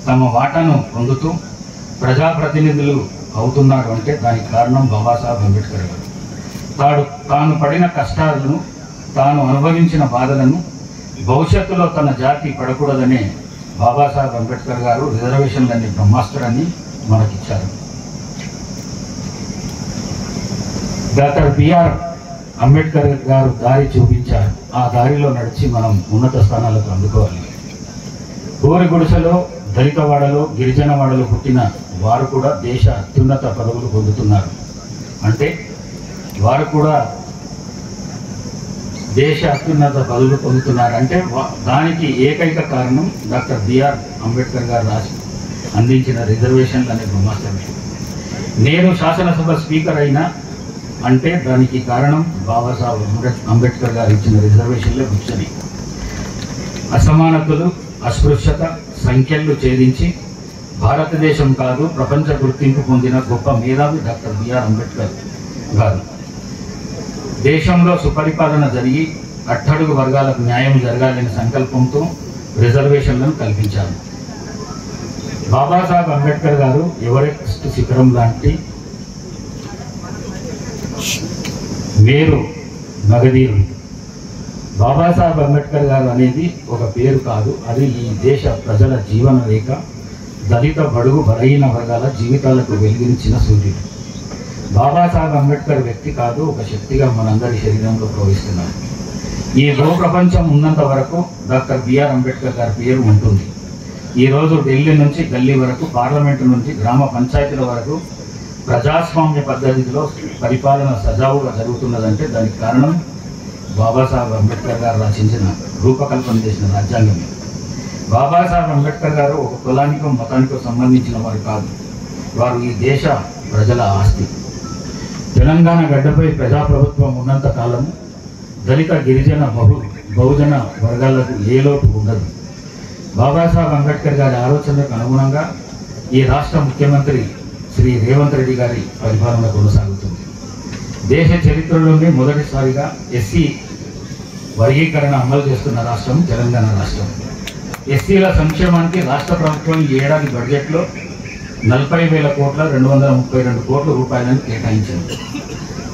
తమ వాటాను పొందుతూ ప్రజాప్రతినిధులు అవుతున్నారు అంటే దానికి కారణం బాబాసాహెబ్ అంబేద్కర్ గారు. తాను పడిన కష్టాలను, తాను అనుభవించిన బాధలను భవిష్యత్తులో తన జాతి పడకూడదనే బాబాసాహెబ్ అంబేద్కర్ గారు రిజర్వేషన్లన్నీ బ్రహ్మాస్త్రాన్ని మనకిచ్చారు. డాక్టర్ బిఆర్ అంబేద్కర్ గారు దారి చూపించారు. ఆ దారిలో నడిచి మనం ఉన్నత స్థానాలకు అందుకోవాలి. ఊరి గుడిసెలో, దళితవాడలో, గిరిజనవాడలో పుట్టిన వారు కూడా దేశ అత్యున్నత పదవులు పొందుతున్నారు. అంటే వారు కూడా దేశ అత్యున్నత పదవులు పొందుతున్నారంటే దానికి ఏకైక కారణం డాక్టర్ బిఆర్ అంబేద్కర్ గారు రాసి అందించిన రిజర్వేషన్లు అనే బ్రహ్మాస్త్రమే. నేను శాసనసభ స్పీకర్ అయినా అంటే దానికి కారణం బాబాసాహెబ్ అంబేద్కర్ గారు ఇచ్చిన రిజర్వేషన్లే ముఖ్యమే. అసమానతలు, అస్పృశ్యత, సంఖ్యలు ఛేదించి భారతదేశం కాదు ప్రపంచ గుర్తింపు పొందిన గొప్ప మేధావి డాక్టర్ బిఆర్ అంబేద్కర్ గారు. దేశంలో సుపరిపాలన జరిగి అట్టడుగు వర్గాలకు న్యాయం జరగాలనే సంకల్పంతో రిజర్వేషన్లను కల్పించారు. బాబాసాహెబ్ అంబేద్కర్ గారు ఎవరెస్ట్ శిఖరం లాంటి మేరు నగదీరుడు. బాబాసాహెబ్ అంబేద్కర్ గారు అనేది ఒక పేరు కాదు, అది ఈ దేశ ప్రజల జీవన రేఖ, దళిత బడుగు బలహీన వర్గాల జీవితాలకు వెలిగించిన సూర్యుడు. బాబాసాహెబ్ అంబేద్కర్ వ్యక్తి కాదు, ఒక శక్తిగా మనందరి శరీరంలో ప్రవహిస్తున్నారు. ఈ భూప్రపంచం ఉన్నంత వరకు డాక్టర్ బిఆర్ అంబేద్కర్ గారి పేరు ఉంటుంది. ఈరోజు ఢిల్లీ నుంచి గల్లీ వరకు, పార్లమెంటు నుంచి గ్రామ పంచాయతీల వరకు ప్రజాస్వామ్య పద్ధతిలో పరిపాలన సజావుగా జరుగుతున్నదంటే దానికి కారణం బాబాసాహెబ్ అంబేద్కర్ గారు రచించిన, రూపకల్పన చేసిన రాజ్యాంగమే. బాబాసాహెబ్ అంబేద్కర్ గారు ఒక కులానికో మతానికో సంబంధించిన వారు కాదు, వారు ఈ దేశ ప్రజల ఆస్తి. తెలంగాణ గడ్డపై ప్రజాప్రభుత్వం ఉన్నంత కాలం దళిత, గిరిజన, బహుజన వర్గాలకు ఏ లోటు ఉండదు. బాబాసాహెబ్ అంబేద్కర్ గారి ఆలోచనలకు అనుగుణంగా ఈ రాష్ట్ర ముఖ్యమంత్రి శ్రీ రేవంత్ రెడ్డి గారి పరిపాలన కొనసాగుతుంది. దేశ చరిత్రలోనే మొదటిసారిగా ఎస్సీ వర్గీకరణ అమలు చేస్తున్న రాష్ట్రం తెలంగాణ రాష్ట్రం. ఎస్సీల సంక్షేమానికి రాష్ట్ర ప్రభుత్వం ఈ ఏడాది బడ్జెట్లో 40,000 కోట్ల 232 కోట్ల రూపాయలను కేటాయించింది.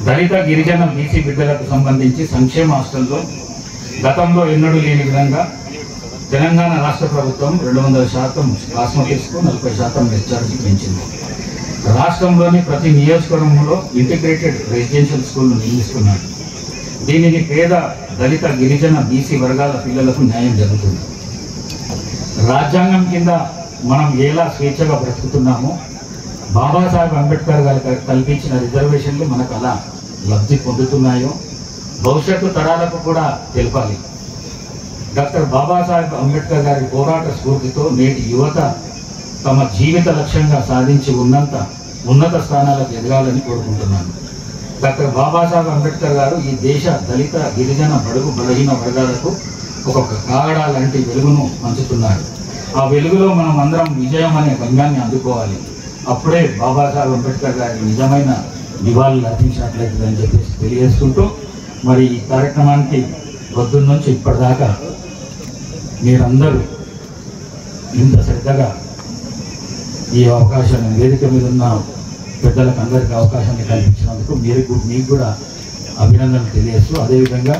దళిత, గిరిజన, బీసీ బిడ్డలకు సంబంధించి సంక్షేమ హాస్టల్లో గతంలో ఎన్నడూ లేని విధంగా తెలంగాణ రాష్ట్ర ప్రభుత్వం 200% కాస్మెటిక్స్కు 40% డిశ్చార్జి పెంచింది. రాష్ట్రంలోని ప్రతి నియోజకవర్గంలో ఇంటిగ్రేటెడ్ రెసిడెన్షియల్ స్కూల్ను నిర్మిస్తున్నారు. దీనిని పేద, దళిత, గిరిజన, బీసీ వర్గాల పిల్లలకు న్యాయం జరుగుతుంది. రాజ్యాంగం కింద మనం ఎలా స్వేచ్ఛగా బ్రతుకుతున్నామో బాబాసాహెబ్ అంబేద్కర్ గారు కల్పించిన రిజర్వేషన్లు మనకు అలా లబ్ధి పొందుతున్నాయో భవిష్యత్తు తరాలకు కూడా తెలపాలి. డాక్టర్ బాబాసాహెబ్ అంబేద్కర్ గారి పోరాట స్ఫూర్తితో నేటి యువత తమ జీవిత లక్ష్యంగా సాధించి ఉన్నత స్థానాలకు ఎదగాలని కోరుకుంటున్నాను. డాక్టర్ బాబాసాహెబ్ అంబేద్కర్ గారు ఈ దేశ దళిత, గిరిజన, బడుగు బలహీన వర్గాలకు ఒక కాగడా లాంటి వెలుగును పంచుతున్నారు. ఆ వెలుగులో మనం అందరం విజయం అనే గమ్యాన్ని అందుకోవాలి. అప్పుడే బాబాసాహెబ్ అంబేద్కర్ గారికి నిజమైన నివాళులు అర్పించినట్లయితుందని చెప్పేసి తెలియజేసుకుంటూ మరి ఈ కార్యక్రమానికి పొద్దున్న నుంచి ఇప్పటిదాకా మీరందరూ ఇంత శ్రద్ధగా ఈ అవకాశాన్ని, వేదిక మీద ఉన్న పెద్దలకు అందరికీ అవకాశాన్ని కల్పించినందుకు మీకు కూడా అభినందనలు తెలియజేస్తూ, అదేవిధంగా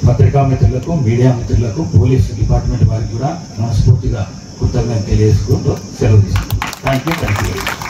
పత్రికా మిత్రులకు, మీడియా మిత్రులకు, పోలీస్ డిపార్ట్మెంట్ వారికి కూడా మనస్ఫూర్తిగా కృతజ్ఞతలు తెలియజేసుకుంటూ సెలవు తీసుకుంటాం. Thank you.